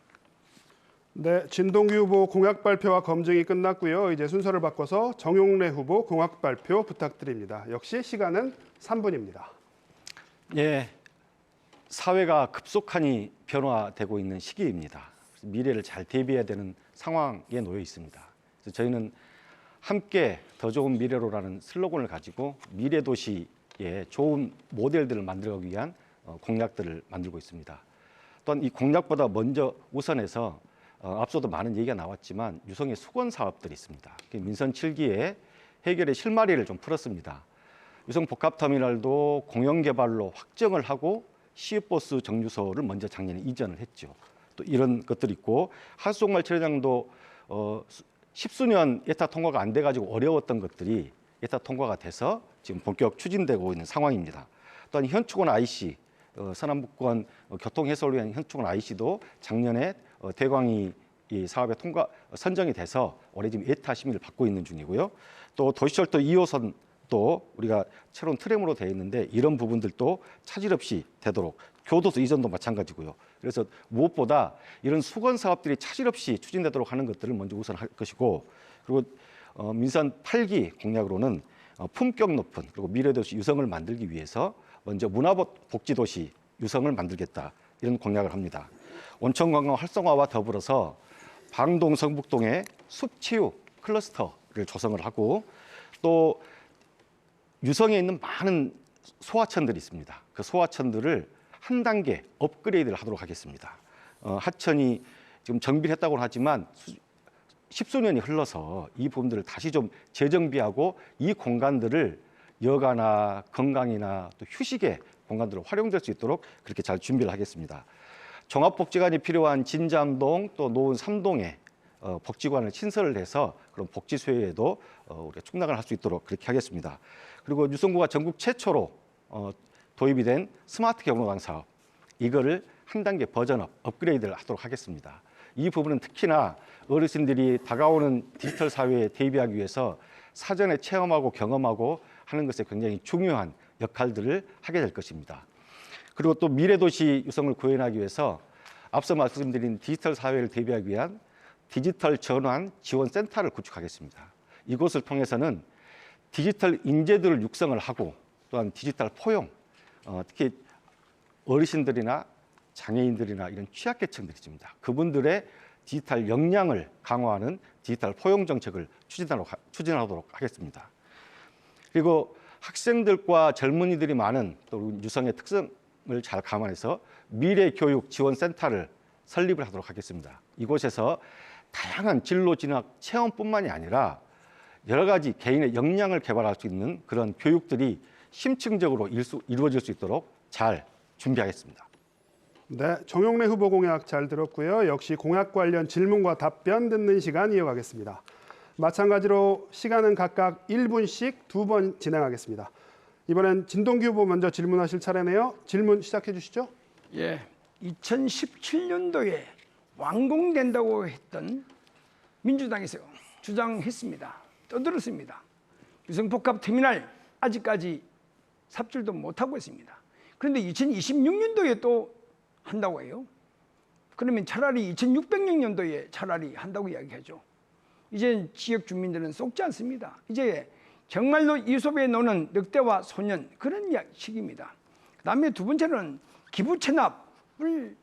Speaker 1: 네, 진동규 후보 공약 발표와 검증이 끝났고요. 이제 순서를 바꿔서 정용래 후보 공약 발표 부탁드립니다. 역시 시간은 3분입니다.
Speaker 3: 예, 사회가 급속하니 변화되고 있는 시기입니다. 미래를 잘 대비해야 되는 상황에 놓여 있습니다. 그래서 저희는 함께 더 좋은 미래로라는 슬로건을 가지고 미래 도시의 좋은 모델들을 만들기 위한 공약들을 만들고 있습니다. 또한 이 공약보다 먼저 우선해서 앞서도 많은 얘기가 나왔지만 유성의 수건 사업들이 있습니다. 민선 7기에 해결의 실마리를 좀 풀었습니다. 유성 복합터미널도 공영개발로 확정을 하고 시외버스 정류소를 먼저 작년에 이전을 했죠. 또 이런 것들이 있고 하수종말 처리장도 10수년 예타 통과가 안 돼가지고 어려웠던 것들이 예타 통과가 돼서 지금 본격 추진되고 있는 상황입니다. 또한 현충원 IC, 서남북권 교통해소를 위한 현충원 IC도 작년에 대광이 이 사업에 선정이 돼서 올해 지금 예타 심의를 받고 있는 중이고요. 또 도시철도 2호선 또 우리가 새로운 트램으로 되어 있는데 이런 부분들도 차질 없이 되도록 교도소 이전도 마찬가지고요. 그래서 무엇보다 이런 수건 사업들이 차질 없이 추진되도록 하는 것들을 먼저 우선할 것이고, 그리고 민선 8기 공약으로는 품격 높은 그리고 미래도시 유성을 만들기 위해서 먼저 문화복지도시 유성을 만들겠다 이런 공약을 합니다. 온천관광 활성화와 더불어서 방동 성북동에 숲치유 클러스터를 조성을 하고 또 유성에 있는 많은 소하천들이 있습니다. 그 소하천들을 한 단계 업그레이드를 하도록 하겠습니다. 하천이 지금 정비를 했다고 하지만 10수년이 흘러서 이 부분들을 다시 좀 재정비하고 이 공간들을 여가나 건강이나 또 휴식의 공간들로 활용될 수 있도록 그렇게 잘 준비를 하겠습니다. 종합복지관이 필요한 진잠동 또 노원 3동에 복지관을 신설을 해서 그런 복지 수혜에도 우리가 충당을 할 수 있도록 그렇게 하겠습니다. 그리고 유성구가 전국 최초로 도입이 된 스마트 경로당 사업, 이거를 한 단계 버전업, 업그레이드를 하도록 하겠습니다. 이 부분은 특히나 어르신들이 다가오는 디지털 사회에 대비하기 위해서 사전에 체험하고 경험하고 하는 것에 굉장히 중요한 역할들을 하게 될 것입니다. 그리고 또 미래도시 유성을 구현하기 위해서 앞서 말씀드린 디지털 사회를 대비하기 위한 디지털 전환 지원센터를 구축하겠습니다. 이곳을 통해서는 디지털 인재들을 육성을 하고 또한 디지털 포용, 특히 어르신들이나 장애인들이나 이런 취약계층들이 있습니다. 그분들의 디지털 역량을 강화하는 디지털 포용 정책을 추진하도록 하겠습니다. 그리고 학생들과 젊은이들이 많은 또 유성의 특성을 잘 감안해서 미래교육 지원센터를 설립을 하도록 하겠습니다. 이곳에서 다양한 진로 진학 체험뿐만이 아니라 여러 가지 개인의 역량을 개발할 수 있는 그런 교육들이 심층적으로 이루어질 수 있도록 잘 준비하겠습니다.
Speaker 1: 네, 정용래 후보 공약 잘 들었고요. 역시 공약 관련 질문과 답변 듣는 시간 이어가겠습니다. 마찬가지로 시간은 각각 1분씩 2번 진행하겠습니다. 이번엔 진동규 후보 먼저 질문하실 차례네요. 질문 시작해 주시죠.
Speaker 2: 예, 2017년도에 완공된다고 했던 민주당에서 주장했습니다. 떠들었습니다. 유성복합터미널 아직까지 삽질도 못하고 있습니다. 그런데 2026년도에 또 한다고 해요. 그러면 차라리 2600년도에 차라리 한다고 이야기하죠. 이제 지역 주민들은 속지 않습니다. 이제 정말로 이솝에 노는 늑대와 소년 그런 시기입니다. 그다음에 두 번째는 기부 체납을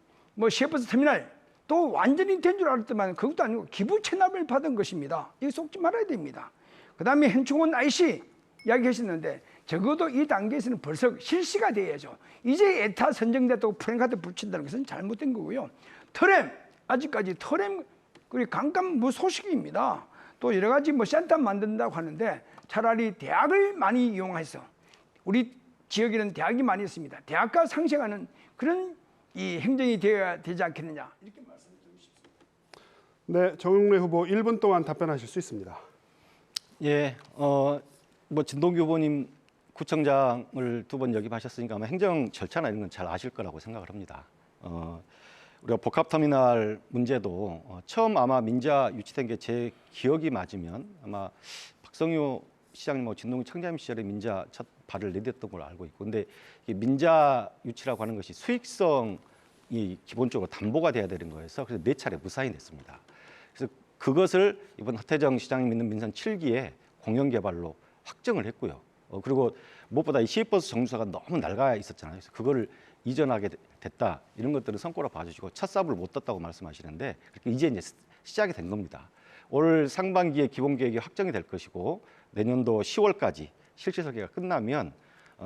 Speaker 2: 시외버스 터미널 또 완전히 된 줄 알았더만 그것도 아니고 기부 체납을 받은 것입니다. 이거 속지 말아야 됩니다. 그다음에 현충원 IC 이야기하셨는데 적어도 이 단계에서는 벌써 실시가 돼야죠. 이제 에타 선정됐다고 프랭카드 붙인다는 것은 잘못된 거고요. 터렘 아직까지 터렘 그리고 강감 무소식입니다. 또 여러 가지 센터 만든다고 하는데 차라리 대학을 많이 이용해서 우리 지역에는 대학이 많이 있습니다. 대학과 상생하는 그런 이 행정이 되어야 되지 않겠느냐 이렇게 말씀드리고 싶습니다.
Speaker 1: 네, 정용래 후보 1분 동안 답변하실 수 있습니다.
Speaker 3: 예, 진동규 후보님 구청장을 2번 역임하셨으니까 아마 행정 절차나 이런 건 잘 아실 거라고 생각을 합니다. 우리가 복합터미널 문제도 처음 아마 민자 유치된 게 제 기억이 맞으면 아마 박성유 시장님, 진동규 청장님 시절에 민자 첫 발을 내딛었던 걸로 알고 있고, 근데 민자 유치라고 하는 것이 수익성이 기본적으로 담보가 돼야 되는 거여서 그래서 4차례 무사히 냈습니다. 그래서 그것을 이번 하태정 시장님 있는 민선 7기에 공영개발로 확정을 했고요. 그리고 무엇보다 이 시외버스 정류소가 너무 낡아 있었잖아요. 그래서 그거를 이전하게 됐다. 이런 것들은 성과로 봐주시고 첫 삽을 못 떴다고 말씀하시는데 이제 시작이 된 겁니다. 올 상반기에 기본 계획이 확정이 될 것이고 내년도 10월까지 실시 설계가 끝나면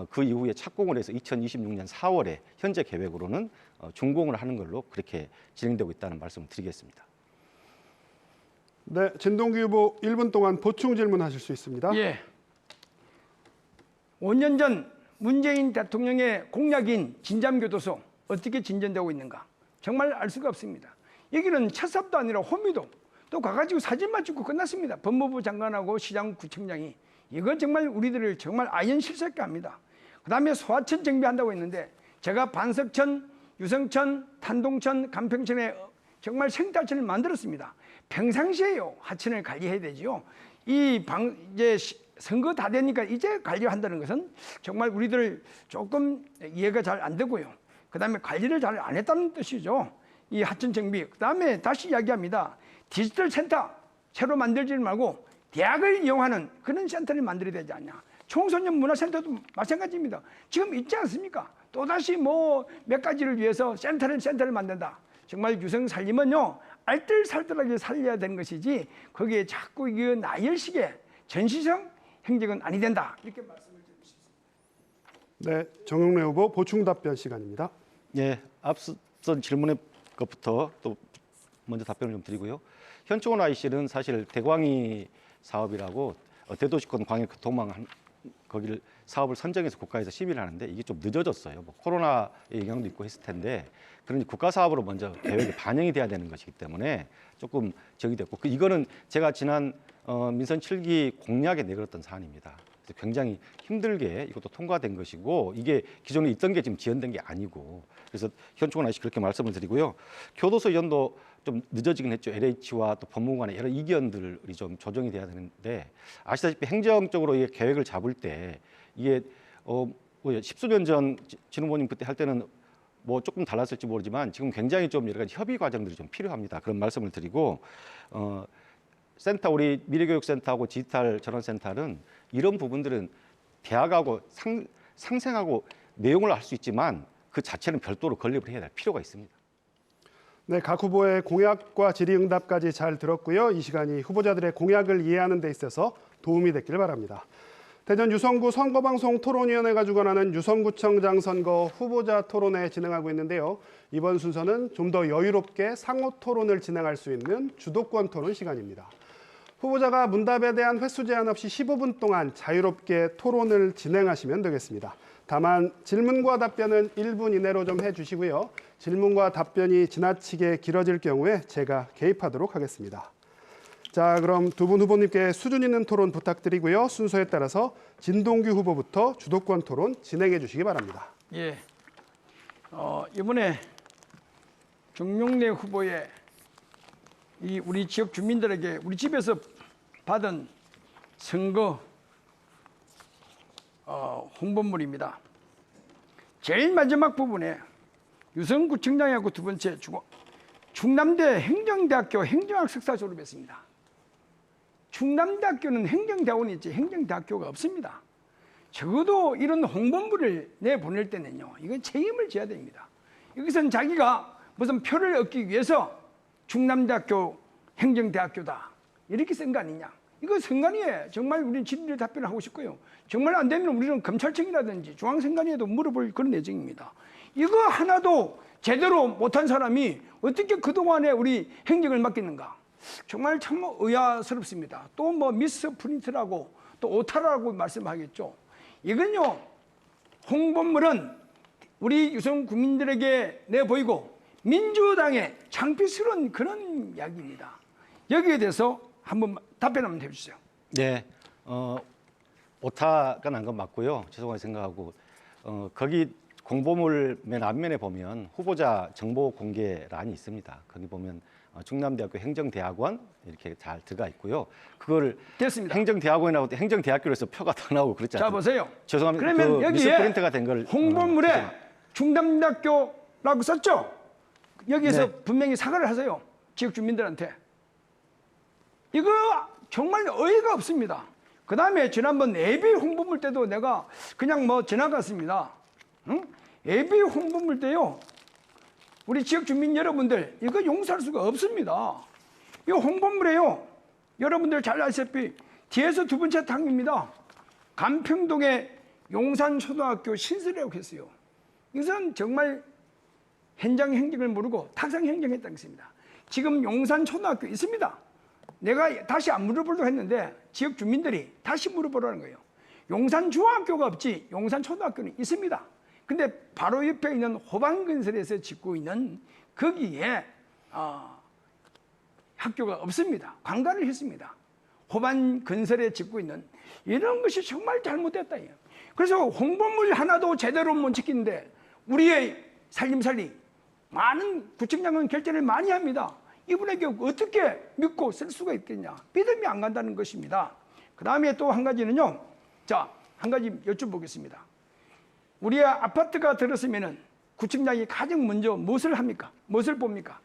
Speaker 3: 그 이후에 착공을 해서 2026년 4월에 현재 계획으로는 준공을 하는 걸로 그렇게 진행되고 있다는 말씀을 드리겠습니다.
Speaker 1: 네, 진동규 후보 1분 동안 보충 질문하실 수 있습니다.
Speaker 2: 예. 5년 전 문재인 대통령의 공약인 진잠교도소 어떻게 진전되고 있는가? 정말 알 수가 없습니다. 여기는 첫삽도 아니라 호미도 또 가가지고 사진만 찍고 끝났습니다. 법무부 장관하고 시장구청장이 이건 정말 우리들을 정말 아연실색케 합니다. 그다음에 소하천 정비한다고 했는데 제가 반석천, 유성천, 탄동천, 간평천에 정말 생態천을 만들었습니다. 평상시에요 하천을 관리해야 되지요. 이제 선거 다 되니까 이제 관리한다는 것은 정말 우리들 조금 이해가 잘 안 되고요. 그다음에 관리를 잘 안 했다는 뜻이죠. 이 하천 정비. 그다음에 다시 이야기합니다. 디지털 센터 새로 만들지 말고 대학을 이용하는 그런 센터를 만들어야 되지 않냐. 청소년 문화센터도 마찬가지입니다. 지금 있지 않습니까? 또다시 뭐 몇 가지를 위해서 센터를 만든다. 정말 유성 살림은요 알뜰살뜰하게 살려야 되는 것이지 거기에 자꾸 이 나열식의 전시성 행정은 아니 된다. 이렇게 말씀을 드리고 싶습니다.
Speaker 1: 네, 정용래 후보 보충 답변 시간입니다.
Speaker 3: 예, 앞선 질문의 것부터 또 먼저 답변을 좀 드리고요. 현충원 IC는 사실 대광이 사업이라고 대도시권 광역교통망 거기를 사업을 선정해서 국가에서 심의를 하는데 이게 좀 늦어졌어요. 뭐 코로나의 영향도 있고 했을 텐데 그러니 국가 사업으로 먼저 계획에 반영이 돼야 되는 것이기 때문에 조금 적이 됐고 이거는 제가 지난 민선 7기 공약에 내걸었던 사안입니다. 그래서 굉장히 힘들게 이것도 통과된 것이고 이게 기존에 있던 게 지금 지연된 게 아니고 그래서 현충원 IC 그렇게 말씀을 드리고요. 교도소 이전도 좀 늦어지긴 했죠. LH와 또 법무부 간의 여러 이견들이 좀 조정이 돼야 되는데 아시다시피 행정적으로 이게 계획을 잡을 때 이게 십수년 전 진 후보님 그때 할 때는 뭐 조금 달랐을지 모르지만 지금 굉장히 좀 여러 가지 협의 과정들이 좀 필요합니다. 그런 말씀을 드리고 센터 우리 미래교육센터하고 디지털 전환센터는 이런 부분들은 대학하고 상생하고 내용을 알 수 있지만 그 자체는 별도로 건립을 해야 될 필요가 있습니다.
Speaker 1: 네, 각 후보의 공약과 질의응답까지 잘 들었고요. 이 시간이 후보자들의 공약을 이해하는 데 있어서 도움이 됐기를 바랍니다. 대전 유성구 선거방송 토론위원회가 주관하는 유성구청장 선거 후보자 토론회 진행하고 있는데요. 이번 순서는 좀 더 여유롭게 상호 토론을 진행할 수 있는 주도권 토론 시간입니다. 후보자가 문답에 대한 횟수 제한 없이 15분 동안 자유롭게 토론을 진행하시면 되겠습니다. 다만 질문과 답변은 1분 이내로 좀 해주시고요. 질문과 답변이 지나치게 길어질 경우에 제가 개입하도록 하겠습니다. 자, 그럼 두 분 후보님께 수준 있는 토론 부탁드리고요. 순서에 따라서 진동규 후보부터 주도권 토론 진행해 주시기 바랍니다.
Speaker 2: 예. 이번에 정용래 후보의 이 우리 지역 주민들에게 우리 집에서 받은 선거 홍보물입니다. 제일 마지막 부분에 유성구청장하고 두 번째 충남대 행정대학교 행정학 석사 졸업했습니다. 충남대학교는 행정대학원이 있지 행정대학교가 없습니다. 적어도 이런 홍보물을 내보낼 때는요, 이건 책임을 져야 됩니다. 여기서는 자기가 무슨 표를 얻기 위해서 충남대학교 행정대학교다 이렇게 쓴 거 아니냐. 이거 선관위에 정말 우리는 질의를 답변을 하고 싶고요. 정말 안 되면 우리는 검찰청이라든지 중앙선관위에도 물어볼 그런 예정입니다. 이거 하나도 제대로 못한 사람이 어떻게 그동안에 우리 행정을 맡겼는가. 정말 참 의아스럽습니다. 또 뭐 미스 프린트라고 또 오타라고 말씀하겠죠. 이건요, 홍보물은 우리 유성 국민들에게 내보이고 민주당의 창피스러운 그런 이야기입니다. 여기에 대해서 한번 답변 한번 해주세요.
Speaker 3: 네, 오타가 난 건 맞고요. 죄송하게 생각하고 거기 공보물 맨 앞면에 보면 후보자 정보 공개란이 있습니다. 거기 보면 충남대학교 행정대학원 이렇게 잘 들어가 있고요. 그거를
Speaker 2: 됐습니다.
Speaker 3: 행정대학원이라고 행정대학교로 해서 표가 더 나오고 그렇지 않습니까?
Speaker 2: 자 보세요.
Speaker 3: 죄송합니다.
Speaker 2: 그러면
Speaker 3: 그
Speaker 2: 여기에
Speaker 3: 미스프린트가 된 걸
Speaker 2: 홍보물에 충남대학교라고 썼죠. 여기에서
Speaker 3: 네.
Speaker 2: 분명히 사과를 하세요. 지역 주민들한테. 이거 정말 어이가 없습니다. 그 다음에 지난번 예비 홍보물 때도 내가 그냥 뭐 지나갔습니다. 응? 예비 홍보물 때요. 우리 지역 주민 여러분들 이거 용서할 수가 없습니다. 이 홍보물에요. 여러분들 잘 아시다시피 뒤에서 두 번째 당입니다. 간평동에 용산초등학교 신설이라고 했어요. 이것은 정말 현장 행정을 모르고 탁상 행정했다는 것입니다. 지금 용산초등학교 있습니다. 내가 다시 안 물어보려고 했는데 지역 주민들이 다시 물어보라는 거예요. 용산중학교가 없지 용산초등학교는 있습니다. 근데 바로 옆에 있는 호반건설에서 짓고 있는 거기에 학교가 없습니다. 관가를 했습니다. 호반건설에 짓고 있는 이런 것이 정말 잘못됐다. 그래서 홍보물 하나도 제대로 못 지키는데 우리의 살림살이 많은 구청장은 결제를 많이 합니다. 이분에게 어떻게 믿고 쓸 수가 있겠냐. 믿음이 안 간다는 것입니다. 그 다음에 또 한 가지는요. 자, 한 가지 여쭤보겠습니다. 우리의 아파트가 들었으면은 구청장이 가장 먼저 무엇을 합니까? 무엇을 봅니까?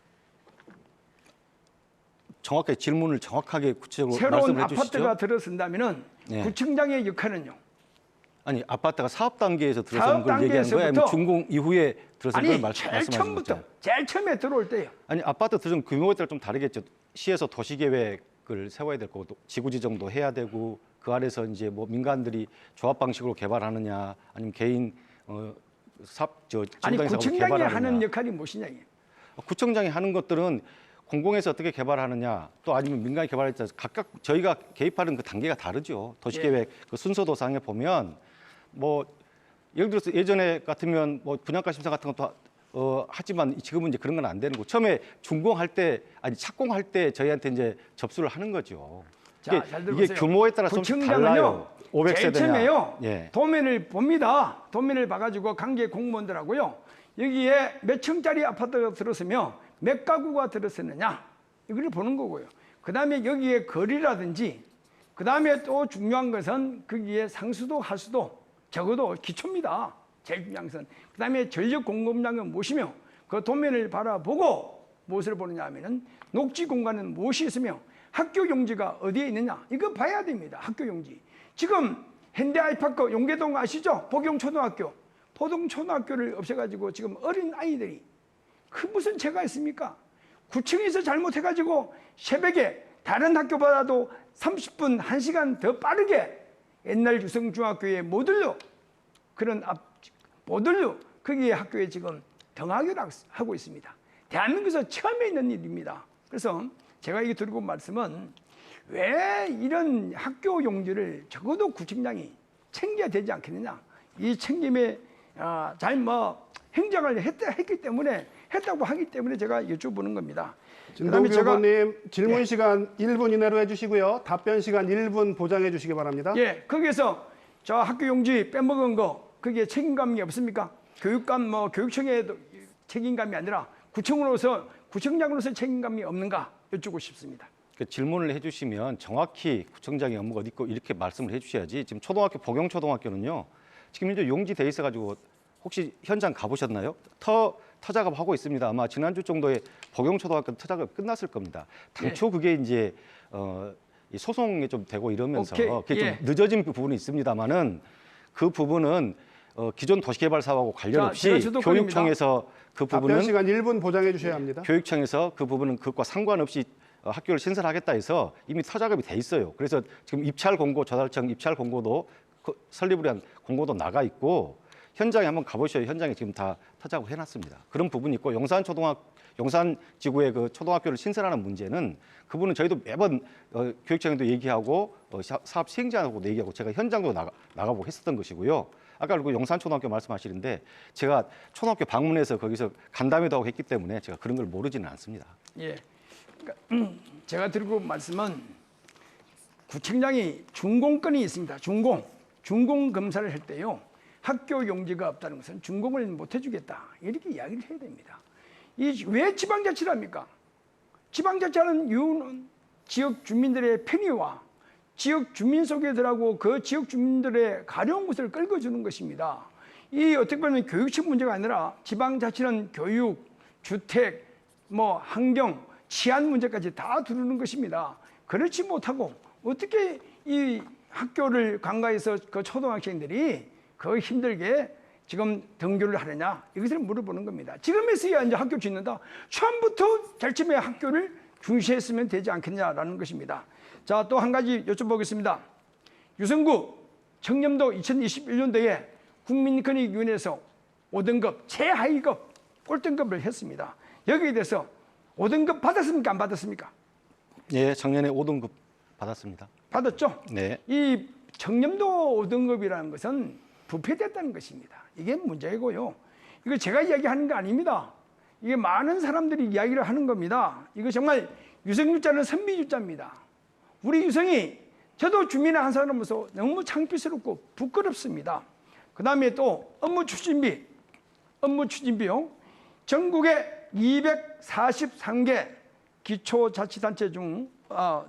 Speaker 3: 정확하게 질문을 정확하게 구체적으로
Speaker 2: 새로운
Speaker 3: 말씀해 주시죠.
Speaker 2: 아파트가 들어선다면은
Speaker 3: 네.
Speaker 2: 구청장의 역할은요.
Speaker 3: 아니 아파트가 사업 단계에서 들어서는
Speaker 2: 사업
Speaker 3: 걸 얘기하는 거예요? 아니면
Speaker 2: 단계에서부터-
Speaker 3: 준공 이후에 들어선 걸
Speaker 2: 아니
Speaker 3: 말씀하시는
Speaker 2: 제일 처음부터
Speaker 3: 거죠?
Speaker 2: 제일 처음에 들어올 때요.
Speaker 3: 아니 아파트 들어선 규모에 따라 좀 다르겠죠. 시에서 도시 계획을 세워야 될 거고 또 지구 지정도 해야 되고 그 아래서 이제 뭐 민간들이 조합 방식으로 개발하느냐 아니면 개인
Speaker 2: 아니
Speaker 3: 지구단위 사업으로
Speaker 2: 구청장이
Speaker 3: 개발하느냐.
Speaker 2: 하는 역할이 무엇이냐. 이게.
Speaker 3: 구청장이 하는 것들은 공공에서 어떻게 개발하느냐 또 아니면 민간이 개발할 때 각각 저희가 개입하는 그 단계가 다르죠. 도시계획 그 순서도상에 보면 뭐 예를 들어서 예전에 같으면 뭐 분양가 심사 같은 것도 하지만 지금은 이제 그런 건 안 되는 거고 처음에 준공할 때 아니 착공할 때 저희한테 이제 접수를 하는 거죠.
Speaker 2: 자, 잘
Speaker 3: 이게
Speaker 2: 들어보세요.
Speaker 3: 규모에 따라서 좀 달라요.
Speaker 2: 제일
Speaker 3: 500세대냐.
Speaker 2: 처음에요.
Speaker 3: 예.
Speaker 2: 도면을 봅니다. 도면을 봐가지고 관계 공무원들하고요. 여기에 몇 층짜리 아파트가 들었으며 몇 가구가 들었었느냐 이걸 보는 거고요. 그 다음에 여기에 거리라든지 그 다음에 또 중요한 것은 거기에 상수도 하수도 적어도 기초입니다. 제일 중요한 것은 그 다음에 전력 공급량은 무엇이며 그 도면을 바라보고 무엇을 보느냐 하면은 녹지 공간은 무엇이 있으며 학교 용지가 어디에 있느냐 이거 봐야 됩니다. 학교 용지. 지금 현대 아이파크 용계동 아시죠? 복용초등학교. 포동초등학교를 없애가지고 지금 어린 아이들이 그 무슨 죄가 있습니까? 구청에서 잘못해가지고 새벽에 다른 학교보다도 30분, 1시간 더 빠르게 옛날 유성중학교에 모듈로 그런 모듈로 거기에 학교에 지금 등하교를 하고 있습니다. 대한민국에서 처음에 있는 일입니다. 그래서 제가 이게 드리고 말씀은 왜 이런 학교 용지를 적어도 구청장이 챙겨야 되지 않겠느냐. 이 챙김에 잘 행정을 했기 때문에 했다고 하기 때문에 제가 여쭤보는 겁니다.
Speaker 1: 진동규 후보님 질문
Speaker 2: 예.
Speaker 1: 시간 1분 이내로 해주시고요. 답변 시간 1분 보장해 주시기 바랍니다.
Speaker 2: 예, 거기에서 저 학교 용지 빼먹은 거 거기에 책임감이 없습니까? 교육감 교육청에도 책임감이 아니라 구청장으로서 책임감이 없는가 여쭙고 싶습니다.
Speaker 3: 그 질문을 해주시면 정확히 구청장의 업무가 어디 있고 이렇게 말씀을 해주셔야지. 지금 초등학교 복용초등학교는요. 지금 이제 용지 돼 있어가지고 혹시 현장 가보셨나요? 터 작업하고 있습니다. 아마 지난주 정도에 복용초등학교 터 작업 끝났을 겁니다. 당초 그게 이제 이 소송이 좀 되고 이러면서 그게 좀 늦어진 부분이 있습니다만은 그 부분은 기존 도시개발 사업하고 관련 없이 교육청에서 그 부분은
Speaker 1: 답변 시간 1분 보장해 주셔야 합니다.
Speaker 3: 교육청에서 그 부분은 그것과 상관없이 학교를 신설하겠다 해서 이미 터 작업이 돼 있어요. 그래서 지금 입찰 공고, 조달청 입찰 공고도 설립을 위한 공고도 나가 있고 현장에 한번 가보셔야 현장에 지금 다 터 작업 해놨습니다. 그런 부분이 있고 용산지구의 그 초등학교를 신설하는 문제는 그분은 저희도 매번 교육청에도 얘기하고 사업 시행자하고도 얘기하고 제가 현장도 나가보고 했었던 것이고요. 아까 그리고 용산초등학교 말씀하시는데 제가 초등학교 방문해서 거기서 간담회도 하고 했기 때문에 제가 그런 걸 모르지는 않습니다.
Speaker 2: 예, 그러니까 제가 드리고 말씀은 구청장이 준공권이 있습니다. 준공 검사를 할 때요. 학교 용지가 없다는 것은 준공을 못 해주겠다 이렇게 이야기를 해야 됩니다. 왜 지방자치를 합니까? 지방자치하는 이유는 지역 주민들의 편의와 지역 주민 소개들하고 그 지역 주민들의 가려운 것을 끌어주는 것입니다. 이 어떻게 보면 교육청 문제가 아니라 지방자치는 교육, 주택, 환경, 치안 문제까지 다 두르는 것입니다. 그렇지 못하고 어떻게 이 학교를 관가해서 그 초등학생들이 그 힘들게 지금 등교를 하느냐 이것을 물어보는 겁니다. 지금에서야 이제 학교 짓는다. 처음부터 제일 처음에 학교를 중시했으면 되지 않겠냐라는 것입니다. 자, 또 한 가지 여쭤보겠습니다. 유성구 청렴도 2021년도에 국민권익위원회에서 5등급 최하위급 꼴등급을 했습니다. 여기에 대해서 5등급 받았습니까? 안 받았습니까?
Speaker 3: 예, 작년에 5등급 받았습니다.
Speaker 2: 받았죠?
Speaker 3: 네.
Speaker 2: 이 청렴도 5등급이라는 것은 부패됐다는 것입니다. 이게 문제이고요. 이거 제가 이야기하는 거 아닙니다. 이게 많은 사람들이 이야기를 하는 겁니다. 이거 정말 유성유자는 선비유자입니다. 우리 유성이 저도 주민의 한 사람으로서 너무 창피스럽고 부끄럽습니다. 그 다음에 또 업무 추진비용 전국에 243개 기초자치단체 중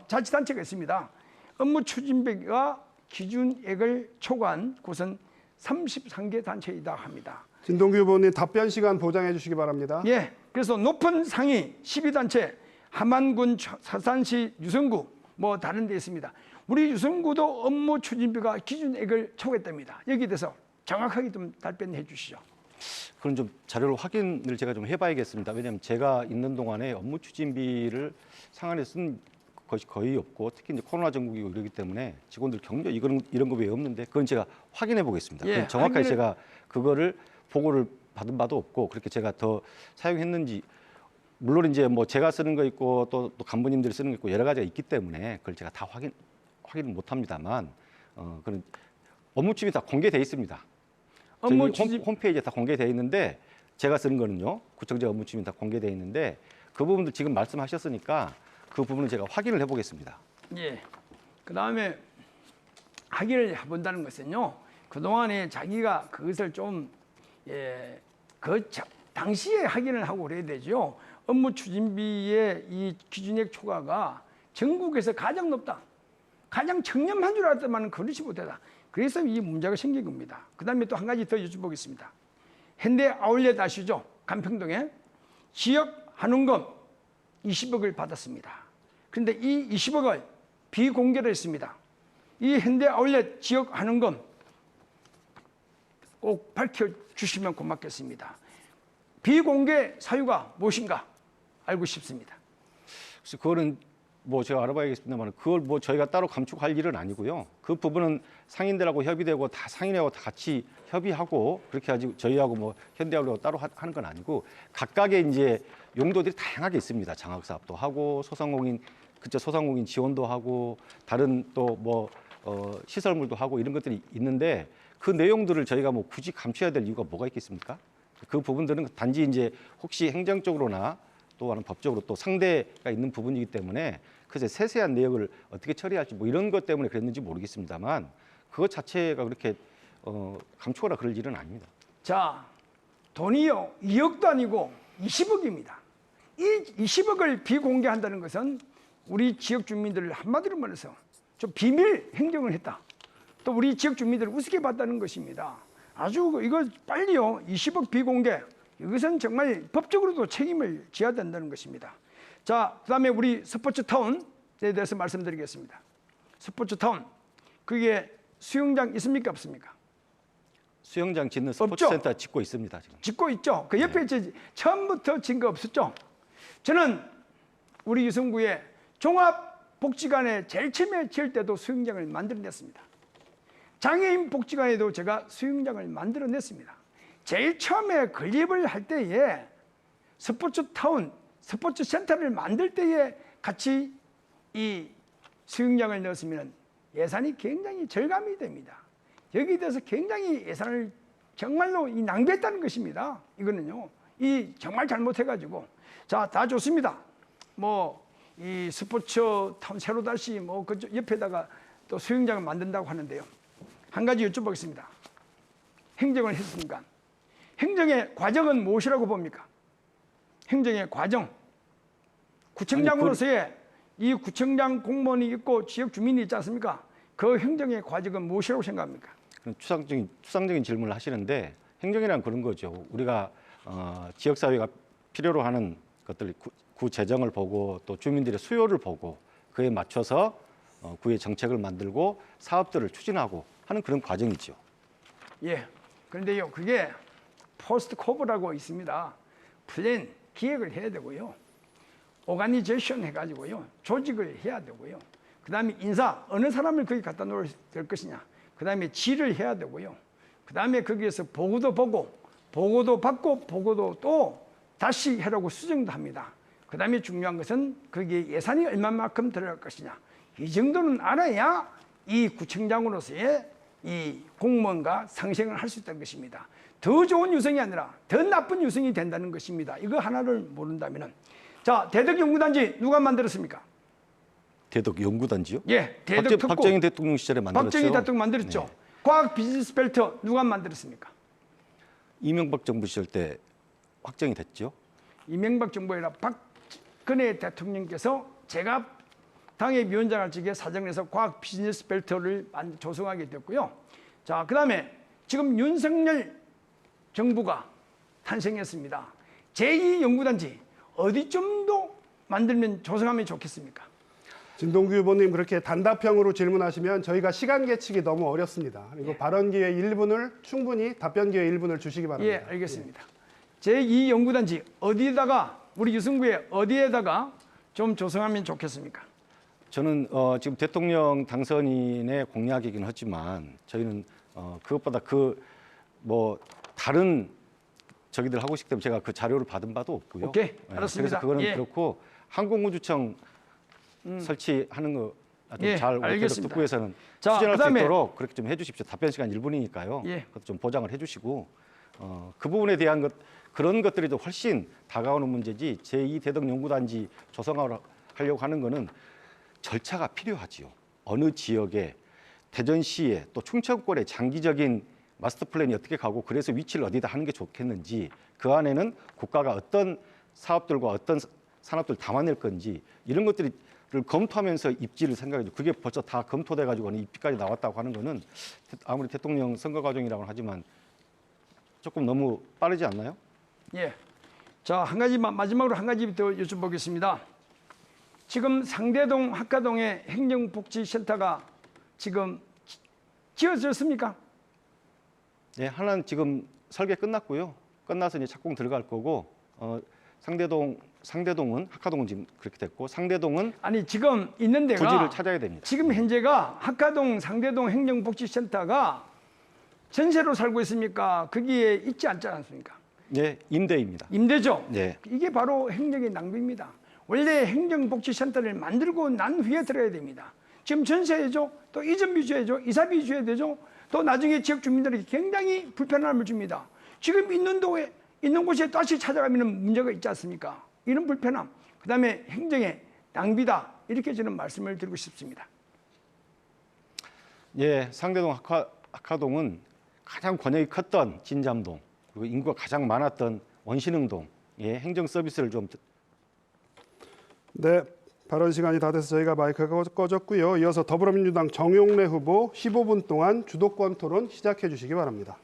Speaker 2: 자치단체가 있습니다. 업무 추진비가 기준액을 초과한 곳은 33개 단체이다 합니다.
Speaker 1: 진동규 후보님 답변 시간 보장해 주시기 바랍니다.
Speaker 2: 예, 그래서 높은 상위 12단체 함안군, 사산시, 유성구 뭐 다른 데 있습니다. 우리 유성구도 업무 추진비가 기준액을 초과했답니다. 여기에 대해서 정확하게 좀 답변해 주시죠.
Speaker 3: 그런 좀 자료를 확인을 제가 좀 해봐야겠습니다. 왜냐하면 제가 있는 동안에 업무 추진비를 상한에 쓴 것이 거의 없고, 특히 이제 코로나 전국이고 이러기 때문에 직원들 격려 이런 거 왜 없는데, 그건 제가 확인해 보겠습니다.
Speaker 2: 예,
Speaker 3: 정확하게 제가 그거를 보고를 받은 바도 없고, 그렇게 제가 더 사용했는지, 물론 이제 뭐 제가 쓰는 거 있고 또 간부님들이 쓰는 거 있고 여러 가지가 있기 때문에 그걸 제가 다 확인을 못합니다만, 그런 업무 추진비 다 공개돼 있습니다.
Speaker 2: 업무
Speaker 3: 저희 홈페이지에 다 공개되어 있는데, 제가 쓰는 거는요, 구청장 업무 추진비 다 공개되어 있는데, 그 부분도 지금 말씀하셨으니까 그 부분은 제가 확인을 해보겠습니다.
Speaker 2: 예. 그 다음에 확인을 해본다는 것은요, 그동안에 자기가 그것을 좀, 당시에 확인을 하고 그래야 되죠. 업무 추진비의 이 기준액 초과가 전국에서 가장 높다. 가장 청렴한 줄 알았더만 그렇지 못하다. 그래서 이 문제가 생긴 겁니다. 그 다음에 또 한 가지 더 여쭤보겠습니다. 현대 아울렛 아시죠? 간평동에 지역 한원금 20억을 받았습니다. 그런데 이 20억을 비공개로 했습니다. 이 현대 아울렛 지역 한원금 꼭 밝혀주시면 고맙겠습니다. 비공개 사유가 무엇인가 알고 싶습니다.
Speaker 3: 그래서 그거는 뭐 제가 알아봐야겠습니다만, 그걸 뭐 저희가 따로 감축할 일은 아니고요. 그 부분은 상인들하고 협의되고 다 상인하고 다 같이 협의하고 그렇게 하지, 저희하고 뭐 현대하고 따로 하는 건 아니고, 각각의 이제 용도들이 다양하게 있습니다. 장학 사업도 하고 소상공인 지원도 하고 다른 또 뭐 시설물도 하고 이런 것들이 있는데, 그 내용들을 저희가 뭐 굳이 감춰야 될 이유가 뭐가 있겠습니까? 그 부분들은 단지 이제 혹시 행정적으로나 또는 법적으로 또 상대가 있는 부분이기 때문에 그래서 세세한 내역을 어떻게 처리할지 뭐 이런 것 때문에 그랬는지 모르겠습니다만, 그것 자체가 그렇게 감추거나 그럴 일은 아닙니다.
Speaker 2: 자, 돈이요 2억도 아니고 20억입니다. 이 20억을 비공개한다는 것은 우리 지역 주민들을 한마디로 말해서 좀 비밀 행정을 했다. 또 우리 지역 주민들을 우습게 봤다는 것입니다. 아주 이거 빨리요 20억 비공개, 이것은 정말 법적으로도 책임을 져야 된다는 것입니다. 자, 그다음에 우리 스포츠타운에 대해서 말씀드리겠습니다. 스포츠타운, 그게 수영장 있습니까 없습니까?
Speaker 3: 수영장 짓는 스포츠센터 짓고 있습니다. 지금.
Speaker 2: 짓고 있죠. 그 옆에 처음부터 짓 거 없었죠. 저는 우리 유성구에 종합복지관에 제일 처음에 지을 때도 수영장을 만들어냈습니다. 장애인 복지관에도 제가 수영장을 만들어냈습니다. 제일 처음에 건립을 할 때에 스포츠타운, 스포츠센터를 만들 때에 같이 이 수영장을 넣었으면 예산이 굉장히 절감이 됩니다. 여기에 대해서 굉장히 예산을 정말로 낭비했다는 것입니다. 이거는요, 이 정말 잘못해가지고. 자, 다 좋습니다. 뭐 이 스포츠타운 새로 다시 뭐 그 옆에다가 또 수영장을 만든다고 하는데요. 한 가지 여쭤보겠습니다. 행정을 했으니까 행정의 과정은 무엇이라고 봅니까? 행정의 과정. 구청장으로서의 이 구청장 공무원이 있고 지역 주민이 있지 않습니까? 그 행정의 과정은 무엇이라고 생각합니까?
Speaker 3: 추상적인 질문을 하시는데, 행정이란 그런 거죠. 우리가 지역사회가 필요로 하는 것들, 구 재정을 보고 또 주민들의 수요를 보고 그에 맞춰서 구의 정책을 만들고 사업들을 추진하고 하는 그런 과정이죠.
Speaker 2: 예. 그런데요, 그게 포스트 코브라고 있습니다. 플랜, 기획을 해야 되고요. 오가니제이션 해가지고요, 조직을 해야 되고요. 그다음에 인사 어느 사람을 거기 갖다 놓을 것이냐, 그다음에 질을 해야 되고요. 그다음에 거기에서 보고도 보고 보고도 받고 보고도 또 다시 해라고 수정도 합니다. 그다음에 중요한 것은 거기에 예산이 얼마만큼 들어갈 것이냐, 이 정도는 알아야 이 구청장으로서의 이 공무원과 상생을 할 수 있다는 것입니다. 더 좋은 유성이 아니라 더 나쁜 유성이 된다는 것입니다. 이거 하나를 모른다면은, 자, 대덕연구단지 누가 만들었습니까?
Speaker 3: 대덕 연구단지요?
Speaker 2: 예, 대덕 특구.
Speaker 3: 박정희 대통령 시절에 만들었죠.
Speaker 2: 박정희 대통령 만들었죠.
Speaker 3: 네.
Speaker 2: 과학 비즈니스 벨트 누가 만들었습니까?
Speaker 3: 이명박 정부 시절 때 확정이 됐죠.
Speaker 2: 이명박 정부에라 박근혜 대통령께서 제가 당협위원장을 직에 사정해서 과학 비즈니스 벨트를 조성하게 됐고요. 자, 그다음에 지금 윤석열 정부가 탄생했습니다. 제2연구단지 어디쯤도 만들면 조성하면 좋겠습니까?
Speaker 1: 진동규 후보님 그렇게 단답형으로 질문하시면 저희가 시간 계측이 너무 어렵습니다. 그리고 발언 기회 1분을 충분히 답변 기회 1분을 주시기 바랍니다.
Speaker 2: 예, 알겠습니다. 제2연구단지 어디에다가 우리 유승구에 어디에다가 좀 조성하면 좋겠습니까?
Speaker 3: 저는 지금 대통령 당선인의 공약이긴 하지만 저희는 그것보다 다른 저기들 하고 싶기 때문에 제가 그 자료를 받은 바도 없고요.
Speaker 2: 오케이, 알았습니다.
Speaker 3: 그래서 그거는
Speaker 2: 예.
Speaker 3: 그렇고 항공우주청 설치하는 거
Speaker 2: 예,
Speaker 3: 잘
Speaker 2: 알겠습니다.
Speaker 3: 특구에서는
Speaker 2: 자,
Speaker 3: 추진할 수
Speaker 2: 그다음에
Speaker 3: 있도록 그렇게 좀 해주십시오. 답변 시간 1분이니까요.
Speaker 2: 예.
Speaker 3: 그것도 좀 보장을 해주시고 그 부분에 대한 그런 것들이 더 훨씬 다가오는 문제지 제2 대덕연구단지 조성하려고 하는 거는 절차가 필요하지요. 어느 지역에 대전시에 또 충청권에 장기적인 마스터 플랜이 어떻게 가고 그래서 위치를 어디다 하는 게 좋겠는지 그 안에는 국가가 어떤 사업들과 어떤 산업들 담아낼 건지 이런 것들을 검토하면서 입지를 생각해죠. 그게 벌써 다 검토돼 가지고는 입지까지 나왔다고 하는 거는 아무리 대통령 선거 과정이라고 하지만 조금 너무 빠르지 않나요?
Speaker 2: 예. 자, 한 가지 마지막으로 한 가지 더 여쭤보겠습니다. 지금 상대동 학가동에 행정복지센터가 지금 지어졌습니까?
Speaker 3: 네, 하나는 지금 설계 끝났고요. 끝나서 이제 착공 들어갈 거고 상대동은 학가동은 지금 그렇게 됐고 상대동은
Speaker 2: 아니 지금 있는 데가
Speaker 3: 부지를 찾아야 됩니다.
Speaker 2: 지금 현재가 학가동 상대동 행정복지센터가 전세로 살고 있습니까? 거기에 있지 않지 않습니까?
Speaker 3: 네, 임대입니다.
Speaker 2: 임대죠.
Speaker 3: 네.
Speaker 2: 이게 바로 행정의 낭비입니다. 원래 행정복지센터를 만들고 난 후에 들어야 됩니다. 지금 전세해줘, 또 이전비 줘야죠, 이사비 줘야 되죠. 또 나중에 지역 주민들에게 굉장히 불편함을 줍니다. 지금 있는 곳에 다시 찾아가면 문제가 있지 않습니까? 이런 불편함, 그다음에 행정의 낭비다, 이렇게 저는 말씀을 드리고 싶습니다.
Speaker 3: 예, 상대동 학화동은 가장 권역이 컸던 진잠동 그리고 인구가 가장 많았던 원신흥동 행정 서비스를 좀
Speaker 1: 네, 발언 시간이 다 돼서 저희가 마이크가 꺼졌고요. 이어서 더불어민주당 정용래 후보 15분 동안 주도권 토론 시작해 주시기 바랍니다.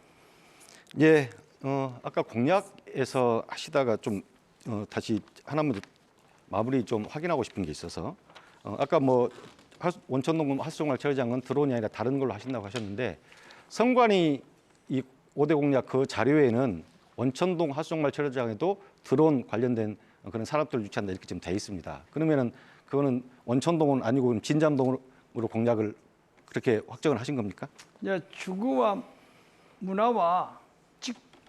Speaker 3: 예, 아까 공약에서 하시다가 좀 다시 하나만 마무리 좀 확인하고 싶은 게 있어서 아까 원천동 하수종말 처리장은 드론이 아니라 다른 걸로 하신다고 하셨는데 선관위 이 5대 공약 그 자료에는 원천동 하수종말 처리장에도 드론 관련된 그런 산업들을 유치한다 이렇게 좀 돼 있습니다. 그러면은 그거는 원천동은 아니고 진잠동으로 공약을 그렇게 확정을 하신 겁니까?
Speaker 2: 예, 주거와 문화와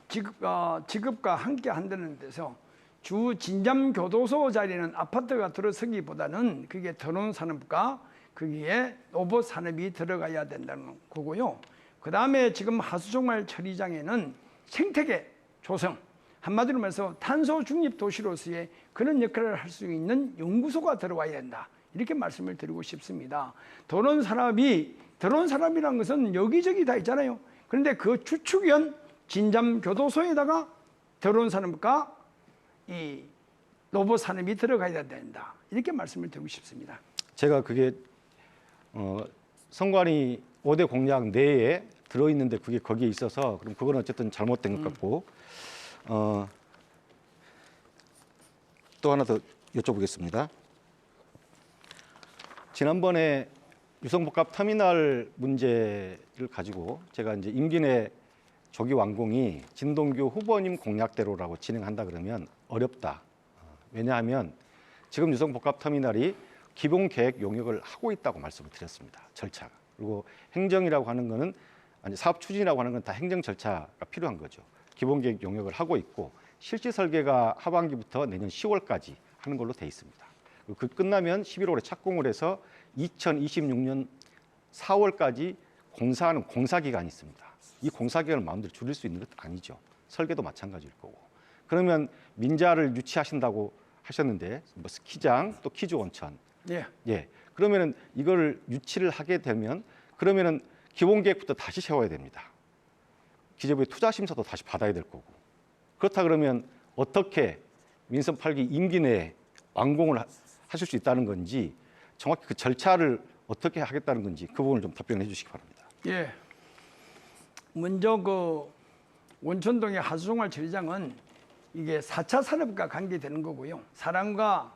Speaker 2: 직업과 함께 한다는 데서 주 진잠 교도소 자리는 아파트가 들어서기보다는 그게 드론 산업과 거기에 로봇 산업이 들어가야 된다는 거고요. 그 다음에 지금 하수종말 처리장에는 생태계 조성, 한마디로 말해서 탄소 중립 도시로서의 그런 역할을 할 수 있는 연구소가 들어와야 된다. 이렇게 말씀을 드리고 싶습니다. 드론 산업이라는 것은 여기저기 다 있잖아요. 그런데 그 주축연 진잠 교도소에다가 드론 산업과 이 로봇 산업이 들어가야 된다. 이렇게 말씀을 드리고 싶습니다.
Speaker 3: 제가 그게 선관위 5대 공약 내에 들어있는데 그게 거기에 있어서 그럼 그건 어쨌든 잘못된 것 같고 또 하나 더 여쭤보겠습니다. 지난번에 유성복합 터미널 문제를 가지고 제가 이제 임기 내 조기 완공이 진동규 후보님 공약대로라고 진행한다 그러면 어렵다. 왜냐하면 지금 유성복합 터미널이 기본 계획 용역을 하고 있다고 말씀을 드렸습니다. 절차가. 그리고 행정이라고 하는 거는 아니 사업 추진이라고 하는 건 다 행정 절차가 필요한 거죠. 기본 계획 용역을 하고 있고 실시 설계가 하반기부터 내년 10월까지 하는 걸로 돼 있습니다. 그 끝나면 11월에 착공을 해서 2026년 4월까지 공사하는 공사 기간이 있습니다. 이 공사 기간을 마음대로 줄일 수 있는 것도 아니죠. 설계도 마찬가지일 거고. 그러면 민자를 유치하신다고 하셨는데 뭐 스키장 또 키즈 온천.
Speaker 2: 예.
Speaker 3: 그러면은 이걸 유치를 하게 되면 그러면은 기본 계획부터 다시 세워야 됩니다. 기재부의 투자 심사도 다시 받아야 될 거고. 그렇다 그러면 어떻게 민선 8기 임기 내에 완공을 하실 수 있다는 건지 정확히 그 절차를 어떻게 하겠다는 건지 그 부분을 좀 답변해 주시기 바랍니다.
Speaker 2: 예. 먼저 그 원천동의 하수종합 처리장은 이게 4차 산업과 관계되는 거고요. 사람과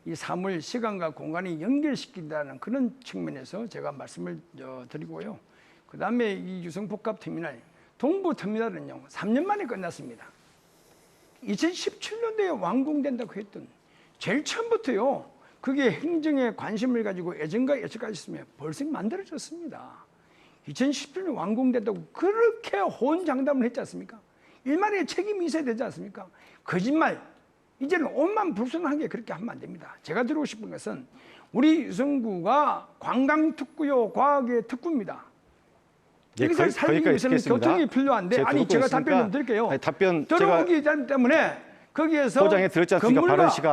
Speaker 2: 이 사물, 시간과 공간이 연결시킨다는 그런 측면에서 제가 말씀을 드리고요. 그다음에 이 유성복합터미널, 동부터미널은요 3년 만에 끝났습니다. 2017년도에 완공된다고 했던 제일 처음부터요. 그게 행정에 관심을 가지고 애정과 애착까지 있으면 벌써 만들어졌습니다. 2017년 완공된다고 그렇게 호언장담을 했지 않습니까? 일만의 책임이 있어야 되지 않습니까? 거짓말. 이제는 오만불순하게 그렇게 하면 안 됩니다. 제가 드리고 싶은 것은 우리 유성구가 관광특구요, 과학의 특구입니다. 여기서 살기 위해서는 교통이 필요한데, 아니 제가 답변 좀 드릴게요.
Speaker 3: 아니, 답변
Speaker 2: 들어오기 때문에 거기에서
Speaker 3: 보장해 드렸지 않습니까? 바른 시간.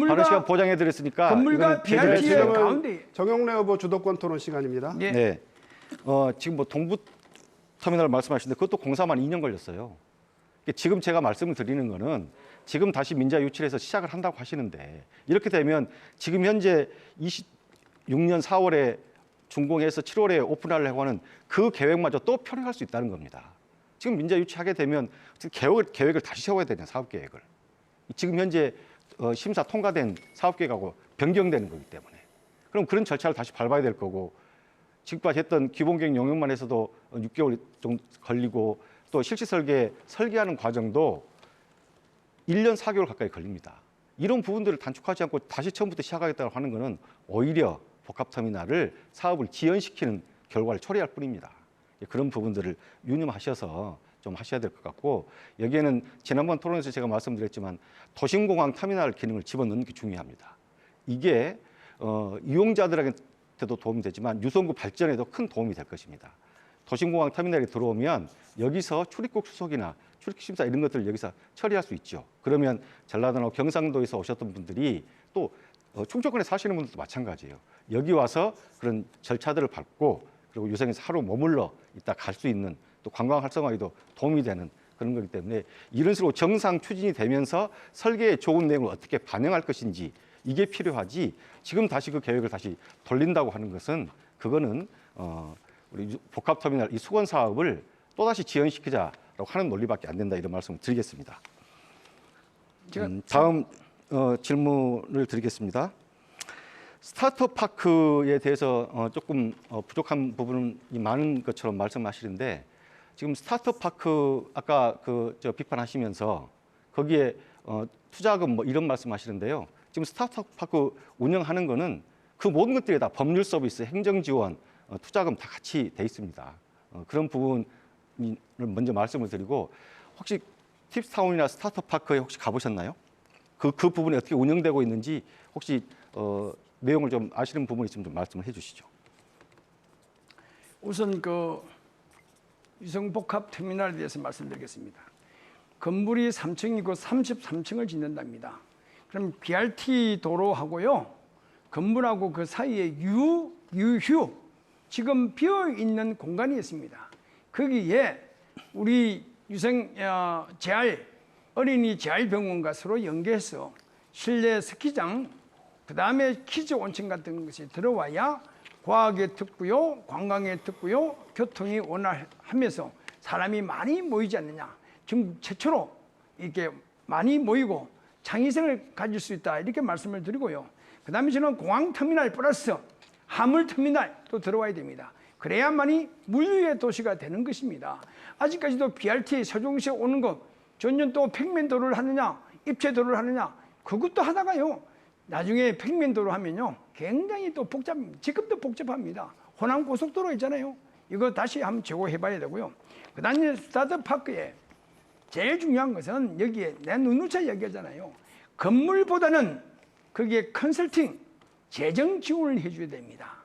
Speaker 3: 바른 시간 보장해 드렸으니까.
Speaker 2: 건물과 BRT의 가운데.
Speaker 1: 정영래 후보 주도권 토론 시간입니다.
Speaker 2: 예.
Speaker 3: 네. 지금 뭐 동부 터미널 말씀하시는데 그것도 공사만 2년 걸렸어요. 지금 제가 말씀을 드리는 거는 지금 다시 민자 유치해서 시작을 한다고 하시는데 이렇게 되면 지금 현재 26년 4월에 준공해서 7월에 오픈하려고 하는 그 계획마저 또 편행할 수 있다는 겁니다. 지금 민자 유치하게 되면 계획을 다시 세워야 되냐, 사업 계획을. 지금 현재 심사 통과된 사업 계획하고 변경되는 거기 때문에. 그럼 그런 절차를 다시 밟아야 될 거고 지금까지 했던 기본계획 용역만 해서도 6개월 정도 걸리고 또 실시 설계하는 과정도 1년 4개월 가까이 걸립니다. 이런 부분들을 단축하지 않고 다시 처음부터 시작하겠다고 하는 것은 오히려 복합터미널을 사업을 지연시키는 결과를 초래할 뿐입니다. 그런 부분들을 유념하셔서 좀 하셔야 될 것 같고 여기에는 지난번 토론에서 제가 말씀드렸지만 도심공항 터미널 기능을 집어넣는 게 중요합니다. 이게 이용자들한테도 도움이 되지만 유성구 발전에도 큰 도움이 될 것입니다. 도심공항 터미널이 들어오면 여기서 출입국 수속이나 출입국 심사 이런 것들을 여기서 처리할 수 있죠. 그러면 전라도나 경상도에서 오셨던 분들이 또 충청권에 사시는 분들도 마찬가지예요. 여기 와서 그런 절차들을 밟고 그리고 유성에서 하루 머물러 있다 갈 수 있는 또 관광 활성화에도 도움이 되는 그런 거기 때문에 이런 식으로 정상 추진이 되면서 설계의 좋은 내용을 어떻게 반영할 것인지 이게 필요하지 지금 다시 그 계획을 다시 돌린다고 하는 것은 그거는 우리 복합터미널 이 수건 사업을 또다시 지연시키자라고 하는 논리밖에 안 된다 이런 말씀을 드리겠습니다. 다음 질문을 드리겠습니다. 스타트업 파크에 대해서 조금 부족한 부분이 많은 것처럼 말씀하시는데 지금 스타트업 파크 아까 저 비판하시면서 거기에 투자금 뭐 이런 말씀하시는데요. 지금 스타트업 파크 운영하는 거는 그 모든 것들이 다 법률 서비스, 행정 지원, 투자금 다 같이 돼 있습니다. 그런 부분을 먼저 말씀을 드리고 혹시 팁스타운이나 스타트업 파크에 혹시 가보셨나요? 그 부분이 어떻게 운영되고 있는지 혹시 내용을 좀 아시는 부분이 있으면 좀 말씀을 해주시죠.
Speaker 2: 우선 그 유성복합 터미널에 대해서 말씀드리겠습니다. 건물이 3층이고 33층을 짓는답니다. 그럼 BRT 도로하고요, 건물하고 그 사이에 유휴 지금 비어 있는 공간이 있습니다. 거기에 우리 유성 어린이 재활병원과 서로 연계해서 실내 스키장, 그 다음에 키즈 온천 같은 것이 들어와야 과학의 특구요, 관광의 특구요, 교통이 원활하면서 사람이 많이 모이지 않느냐. 지금 최초로 이렇게 많이 모이고 창의성을 가질 수 있다 이렇게 말씀을 드리고요. 그 다음에 저는 공항터미널 플러스 화물터미널도 들어와야 됩니다. 그래야만이 물류의 도시가 되는 것입니다. 아직까지도 BRT 세종시에 오는 것 전년 또 평면도로를 하느냐 입체도로를 하느냐 그것도 하다가요 나중에 평면도로 하면요 굉장히 또 지금도 복잡합니다. 호남 고속도로 있잖아요. 이거 다시 한번 제고해봐야 되고요. 그다음에 스타트파크에 제일 중요한 것은 여기에 내 눈누차 얘기하잖아요. 건물보다는 거기에 컨설팅, 재정 지원을 해줘야 됩니다.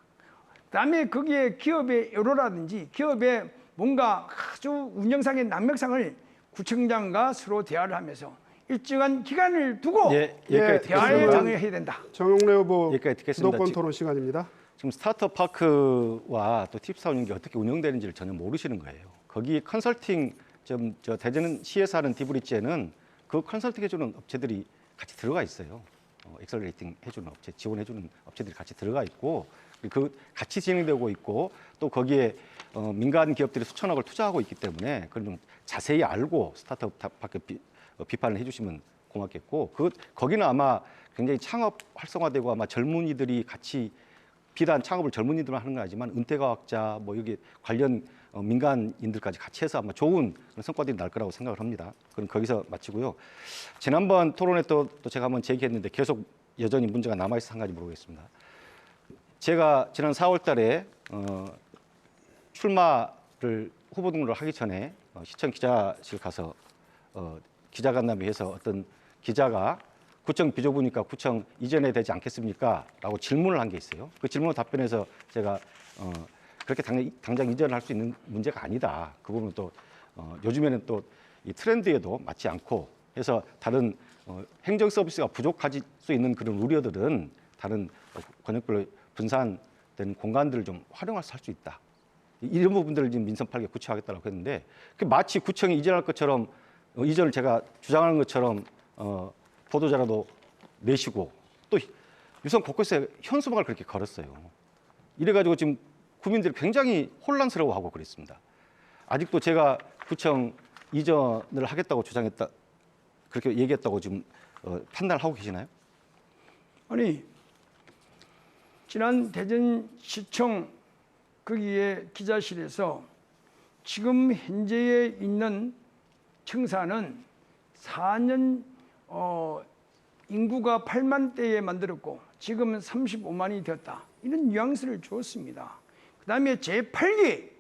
Speaker 2: 그다음에 거기에 기업의 여로라든지 기업의 뭔가 아주 운영상의 난맥상을 구청장과 서로 대화를 하면서 일정한 기간을 두고
Speaker 3: 예,
Speaker 1: 예,
Speaker 2: 대화에
Speaker 1: 듣겠습니다.
Speaker 2: 장해야 된다.
Speaker 1: 정용래 후보
Speaker 3: 여기까지 듣겠습니다.
Speaker 1: 주도권 토론 시간입니다.
Speaker 3: 지금 스타트업 파크와 또 팁스타운 이게 어떻게 운영되는지를 전혀 모르시는 거예요. 거기 컨설팅 저 대전시에서 하는 디브리지에는 그 컨설팅 해주는 업체들이 같이 들어가 있어요. 엑셀레이팅 해주는 업체, 지원해주는 업체들이 같이 들어가 있고 그 같이 진행되고 있고 또 거기에 민간 기업들이 수천억을 투자하고 있기 때문에 그걸 좀 자세히 알고 스타트업 파크 비판을 해주시면 고맙겠고 거기는 아마 굉장히 창업 활성화되고 아마 젊은이들이 같이 비단 창업을 젊은이들만 하는 건 아니지만 은퇴과학자 뭐 여기 관련 민간인들까지 같이 해서 아마 좋은 그런 성과들이 날 거라고 생각을 합니다. 그럼 거기서 마치고요. 지난번 토론에 또 제가 한번 제기했는데 계속 여전히 문제가 남아있어서 한 가지 물어보겠습니다. 제가 지난 4월 달에 출마를 후보 등록을 하기 전에 시청 기자실 가서 기자간담회 해서 어떤 기자가 구청 비조부니까 구청 이전해야 되지 않겠습니까? 라고 질문을 한 게 있어요. 그 질문 답변에서 제가 그렇게 당장 이전을 할 수 있는 문제가 아니다. 그 부분은 또 요즘에는 또 이 트렌드에도 맞지 않고 해서 다른 행정 서비스가 부족할 수 있는 그런 우려들은 다른 권역별로 분산된 공간들을 좀 활용해서 할 수 있다. 이런 부분들을 지금 민선 8개 구체화하겠다고 했는데 마치 구청이 이전할 것처럼 이전을 제가 주장하는 것처럼 보도자료도 내시고 또 유성 곳곳에 현수막을 그렇게 걸었어요. 이래가지고 지금 국민들이 굉장히 혼란스러워하고 그랬습니다. 아직도 제가 구청 이전을 하겠다고 주장했다 그렇게 얘기했다고 지금 판단을 하고 계시나요?
Speaker 2: 아니 지난 대전시청 거기에 기자실에서 지금 현재에 있는 청사는 4년 인구가 8만대에 만들었고 지금은 35만이 되었다. 이런 뉘앙스를 주었습니다. 그다음에 제8기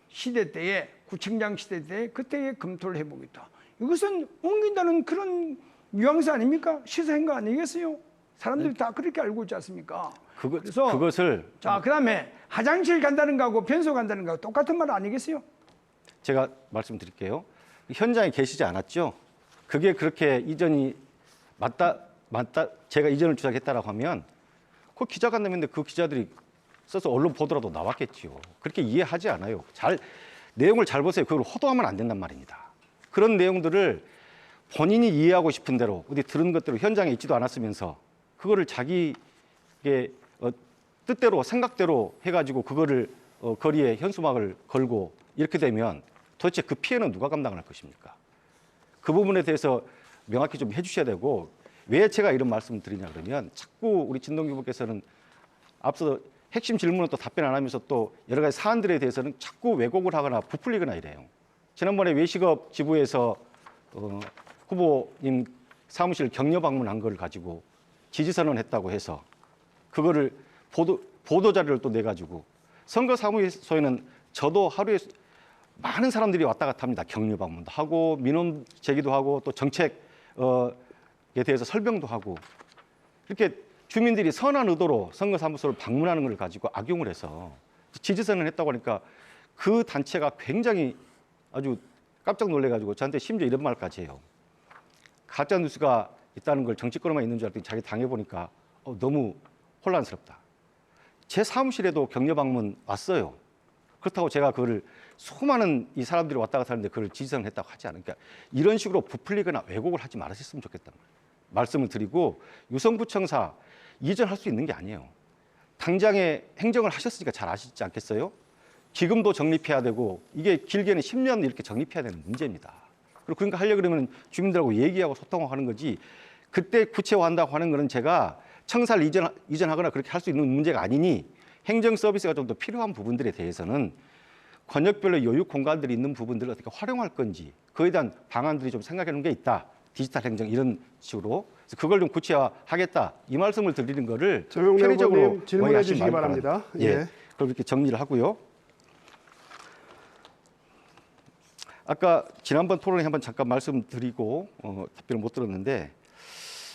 Speaker 2: 시대 때에 구청장 시대 때에 그때에 검토를 해보겠다. 이것은 옮긴다는 그런 뉘앙스 아닙니까? 시사한 거 아니겠어요? 사람들이 다 그렇게 알고 있지 않습니까? 그래서
Speaker 3: 그것을
Speaker 2: 자 그다음에 화장실 간다는 거하고 변소 간다는 거하고 똑같은 말 아니겠어요?
Speaker 3: 제가 말씀드릴게요. 현장에 계시지 않았죠? 그게 그렇게 이전이 맞다 제가 이전을 주장했다라고 하면 그 기자간담회인데 그 기자들이 써서 언론 보도라도 나왔겠지요. 그렇게 이해하지 않아요. 내용을 잘 보세요. 그걸 호도하면 안 된단 말입니다. 그런 내용들을 본인이 이해하고 싶은 대로 어디 들은 것대로 현장에 있지도 않았으면서 그거를 자기의 뜻대로 생각대로 해가지고 그거를 거리에 현수막을 걸고 이렇게 되면 도대체 그 피해는 누가 감당할 것입니까? 그 부분에 대해서 명확히 좀 해주셔야 되고 왜 제가 이런 말씀을 드리냐 그러면 자꾸 우리 진동규 후보께서는 앞서 핵심 질문은 또 답변 안 하면서 또 여러 가지 사안들에 대해서는 자꾸 왜곡을 하거나 부풀리거나 이래요. 지난번에 외식업 지부에서 후보님 사무실 격려 방문한 걸 가지고 지지선언 했다고 해서 그거를 보도 자료를 또 내가지고 선거 사무소에는 저도 하루에 많은 사람들이 왔다 갔다 합니다. 격려 방문도 하고 민원 제기도 하고 또 정책에 대해서 설명도 하고 이렇게 주민들이 선한 의도로 선거 사무소를 방문하는 걸 가지고 악용을 해서 지지선언을 했다고 하니까 그 단체가 굉장히 아주 깜짝 놀래가지고 저한테 심지어 이런 말까지 해요. 가짜 뉴스가 있다는 걸 정치권에만 있는 줄 알았더니 자기 당해보니까 너무 혼란스럽다. 제 사무실에도 격려 방문 왔어요. 그렇다고 제가 그거를 수많은 이 사람들이 왔다 갔다 하는데 그걸 지지선을 했다고 하지 않으니까 이런 식으로 부풀리거나 왜곡을 하지 말으셨으면 좋겠다는 말씀을 드리고 유성구청사 이전할 수 있는 게 아니에요. 당장에 행정을 하셨으니까 잘 아시지 않겠어요? 기금도 적립해야 되고 이게 길게는 10년 이렇게 적립해야 되는 문제입니다. 그리고 그러니까 하려고 그러면 주민들하고 얘기하고 소통하는 거지 그때 구체화한다고 하는 거는 제가 청사를 이전하거나 그렇게 할 수 있는 문제가 아니니 행정 서비스가 좀 더 필요한 부분들에 대해서는 권역별로 여유 공간들이 있는 부분들을 어떻게 활용할 건지 그에 대한 방안들이 좀 생각해 놓은 게 있다. 디지털 행정 이런 식으로 그래서 그걸 좀 구체화하겠다 이 말씀을 드리는 거를
Speaker 1: 정용래
Speaker 3: 편의적으로
Speaker 1: 후보님 질문해
Speaker 3: 오해하시지
Speaker 1: 주시기
Speaker 3: 말기
Speaker 1: 바랍니다.
Speaker 3: 예.
Speaker 1: 예.
Speaker 3: 그럼 이렇게 정리를 하고요. 아까 지난번 토론에 한번 잠깐 말씀드리고 답변을 못 들었는데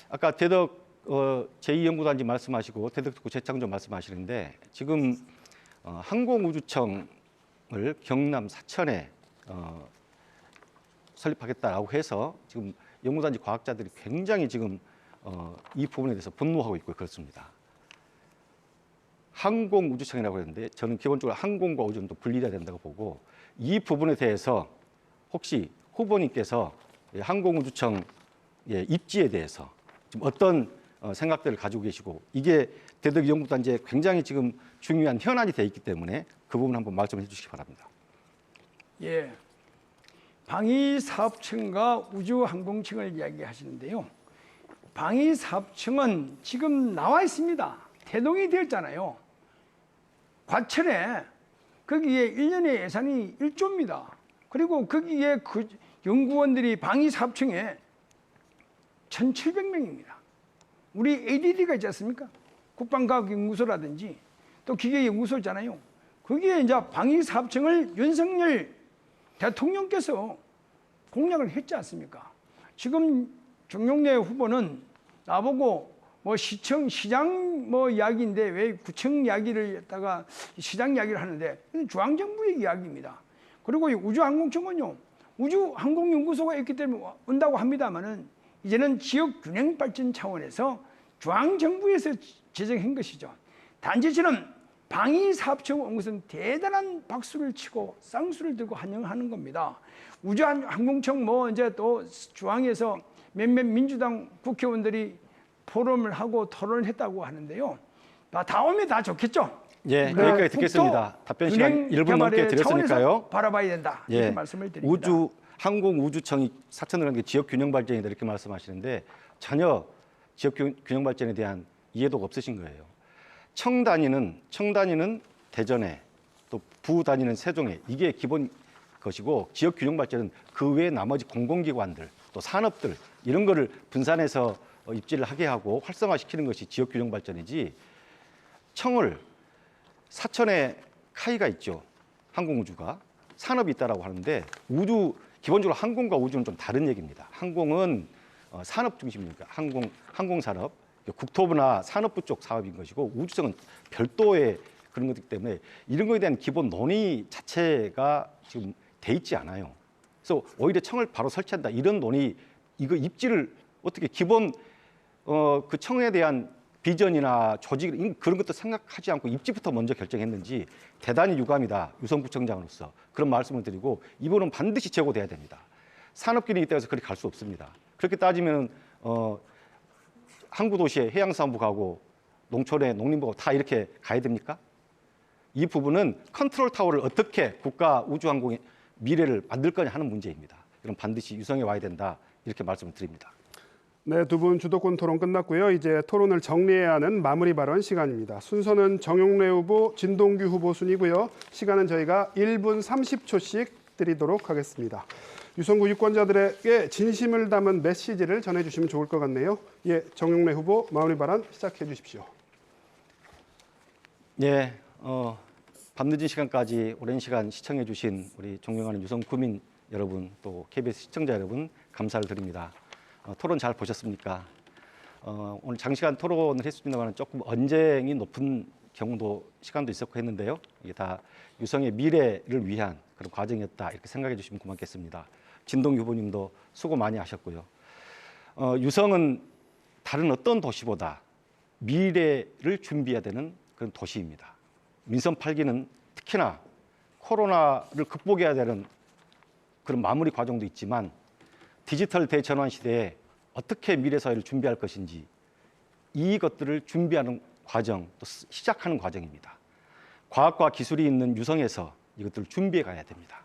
Speaker 3: 아까 대덕 제2연구단지 말씀하시고 대덕특구 재창조 말씀하시는데 지금 항공우주청을 경남 사천에 설립하겠다라고 해서 지금 연구단지 과학자들이 굉장히 지금 이 부분에 대해서 분노하고 있고 그렇습니다. 항공우주청이라고 했는데 저는 기본적으로 항공과 우주는 또 분리돼야 된다고 보고 이 부분에 대해서 혹시 후보님께서 항공우주청 입지에 대해서 지금 어떤 생각들을 가지고 계시고 이게 대덕 연구단지에 굉장히 지금 중요한 현안이 돼 있기 때문에 그 부분 한번 말씀해 주시기 바랍니다.
Speaker 2: 예, 방위사업청과 우주항공청을 이야기하시는데요. 방위사업청은 지금 나와 있습니다. 태동이 되었잖아요. 과천에 거기에 1년의 예산이 1조입니다. 그리고 거기에 그 연구원들이 방위사업청에 1,700명입니다. 우리 ADD가 있지 않습니까? 국방과학연구소라든지 또 기계연구소 있잖아요. 거기에 이제 방위사업청을 윤석열 대통령께서 공약을 했지 않습니까? 지금 정용래 후보는 나보고 뭐 시장 뭐 이야기인데 왜 구청 이야기를 했다가 시장 이야기를 하는데 중앙정부의 이야기입니다. 그리고 우주항공청은요, 우주항공연구소가 있기 때문에 온다고 합니다만은 이제는 지역 균형 발전 차원에서 중앙정부에서 제정한 것이죠. 단지 저는 방위사업청 온 것은 대단한 박수를 치고 쌍수를 들고 환영하는 겁니다. 우주항공청 뭐 이제 또 중앙에서 몇몇 민주당 국회의원들이 포럼을 하고 토론을 했다고 하는데요. 다 오면 다 좋겠죠.
Speaker 3: 예, 여기까지 듣겠습니다. 답변 시간 1분 넘게 드렸으니까요.
Speaker 2: 바라봐야 된다. 이렇게 말씀을 드립니다.
Speaker 3: 항공우주청이 사천을 한 게 지역 균형 발전이다 이렇게 말씀하시는데 전혀 지역 균형 발전에 대한 이해도가 없으신 거예요. 청 단위는 대전에 또 부 단위는 세종에 이게 기본 것이고 지역 균형 발전은 그 외에 나머지 공공기관들 또 산업들 이런 거를 분산해서 입지를 하게 하고 활성화시키는 것이 지역 균형 발전이지 청을 사천에 카이가 있죠. 항공우주가 산업이 있다라고 하는데 기본적으로 항공과 우주는 좀 다른 얘기입니다. 항공은 산업 중심이니까 항공산업, 국토부나 산업부 쪽 사업인 것이고 우주청은 별도의 그런 것이기 때문에 이런 것에 대한 기본 논의 자체가 지금 돼 있지 않아요. 그래서 오히려 청을 바로 설치한다 이런 논의 이거 입지를 어떻게 기본 그 청에 대한 비전이나 조직 그런 것도 생각하지 않고 입지부터 먼저 결정했는지 대단히 유감이다. 유성구청장으로서 그런 말씀을 드리고 이번은 반드시 제고돼야 됩니다. 산업기능이 있다고 그렇게 갈 수 없습니다. 그렇게 따지면 항구도시에 해양사업부 가고 농촌에 농림부 다 이렇게 가야 됩니까? 이 부분은 컨트롤 타워를 어떻게 국가 우주항공의 미래를 만들 거냐 하는 문제입니다. 그럼 반드시 유성에 와야 된다 이렇게 말씀을 드립니다.
Speaker 1: 네, 두 분 주도권 토론 끝났고요. 이제 토론을 정리해야 하는 마무리 발언 시간입니다. 순서는 정용래 후보, 진동규 후보 순이고요. 시간은 저희가 1분 30초씩 드리도록 하겠습니다. 유성구 유권자들에게 진심을 담은 메시지를 전해주시면 좋을 것 같네요. 예, 정용래 후보 마무리 발언 시작해 주십시오.
Speaker 3: 예, 밤늦은 시간까지 오랜 시간 시청해 주신 우리 존경하는 유성구민 여러분 또 KBS 시청자 여러분 감사를 드립니다. 토론 잘 보셨습니까? 오늘 장시간 토론을 했습니다만 조금 언쟁이 높은 경우도 시간도 있었고 했는데요. 이게 다 유성의 미래를 위한 그런 과정이었다 이렇게 생각해 주시면 고맙겠습니다. 진동규 후보님도 수고 많이 하셨고요. 유성은 다른 어떤 도시보다 미래를 준비해야 되는 그런 도시입니다. 민선 8기는 특히나 코로나를 극복해야 되는 그런 마무리 과정도 있지만 디지털 대전환 시대에 어떻게 미래 사회를 준비할 것인지 이것들을 준비하는 과정, 또 시작하는 과정입니다. 과학과 기술이 있는 유성에서 이것들을 준비해 가야 됩니다.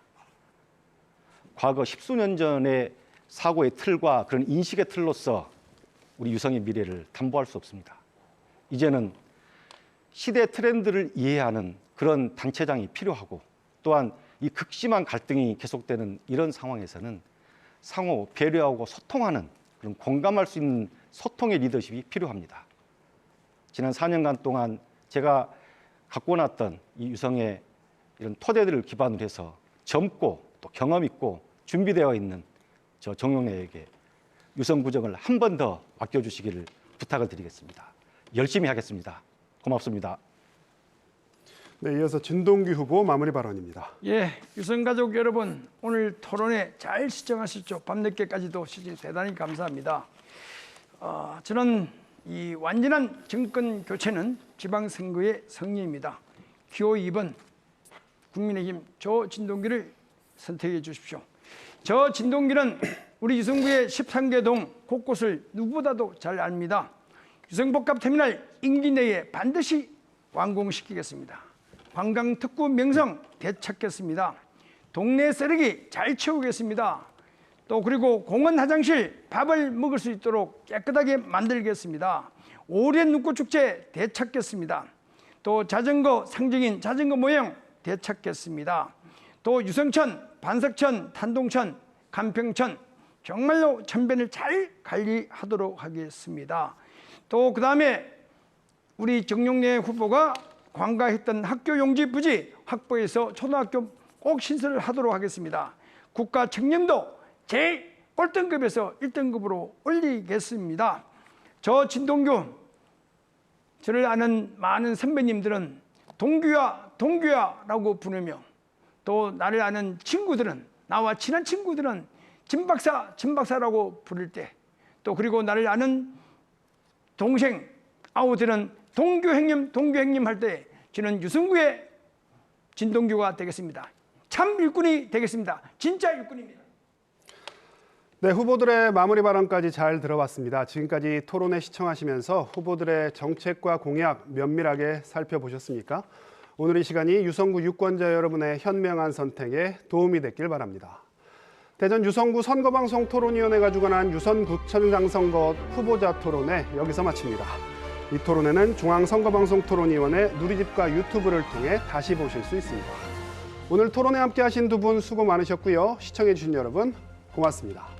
Speaker 3: 과거 10수년 전의 사고의 틀과 그런 인식의 틀로서 우리 유성의 미래를 담보할 수 없습니다. 이제는 시대 트렌드를 이해하는 그런 단체장이 필요하고 또한 이 극심한 갈등이 계속되는 이런 상황에서는 상호 배려하고 소통하는 그런 공감할 수 있는 소통의 리더십이 필요합니다. 지난 4년간 동안 제가 갖고 났던 이 유성의 이런 토대들을 기반으로 해서 젊고 또 경험 있고 준비되어 있는 저 정용래에게 유성구청을 한 번 더 맡겨주시기를 부탁을 드리겠습니다. 열심히 하겠습니다. 고맙습니다.
Speaker 1: 네, 이어서 진동규 후보 마무리 발언입니다.
Speaker 2: 예, 유성가족 여러분, 오늘 토론회 잘 시청하셨죠? 밤늦게까지도 시청 대단히 감사합니다. 저는 이 완전한 정권 교체는 지방선거의 승리입니다. 기호 2번 국민의힘 저 진동규를 선택해 주십시오. 저 진동규는 우리 유성구의 13개 동 곳곳을 누구보다도 잘 압니다. 유성복합터미널 임기 내에 반드시 완공시키겠습니다. 관광특구 명성 되찾겠습니다. 동네 쓰레기 잘 치우겠습니다. 또 그리고 공원 화장실 밥을 먹을 수 있도록 깨끗하게 만들겠습니다. 오랜 눈꽃축제 되찾겠습니다. 또 자전거 상징인 자전거 모형 되찾겠습니다. 또 유성천, 반석천, 탄동천, 간평천 정말로 천변을 잘 관리하도록 하겠습니다. 또 그 다음에 우리 정용래 후보가 관가했던 학교 용지 부지 확보해서 초등학교 꼭 신설을 하도록 하겠습니다. 국가 청렴도 제일 꼴등급에서 1등급으로 올리겠습니다. 저 진동규, 저를 아는 많은 선배님들은 동규야라고 부르며 또 나를 아는 친구들은, 나와 친한 친구들은 진박사라고 부를 때, 또 그리고 나를 아는 동생 아우들은 동규 형님 할 때 저는 유성구의 진동규가 되겠습니다. 참 일꾼이 되겠습니다. 진짜 일꾼입니다.
Speaker 1: 네, 후보들의 마무리 발언까지 잘 들어봤습니다. 지금까지 토론회 시청하시면서 후보들의 정책과 공약 면밀하게 살펴보셨습니까? 오늘 이 시간이 유성구 유권자 여러분의 현명한 선택에 도움이 됐길 바랍니다. 대전 유성구 선거방송 토론위원회가 주관한 유성구청장 선거 후보자 토론회 여기서 마칩니다. 이 토론회는 중앙선거방송토론위원회 누리집과 유튜브를 통해 다시 보실 수 있습니다. 오늘 토론회 함께 하신 두 분 수고 많으셨고요. 시청해주신 여러분 고맙습니다.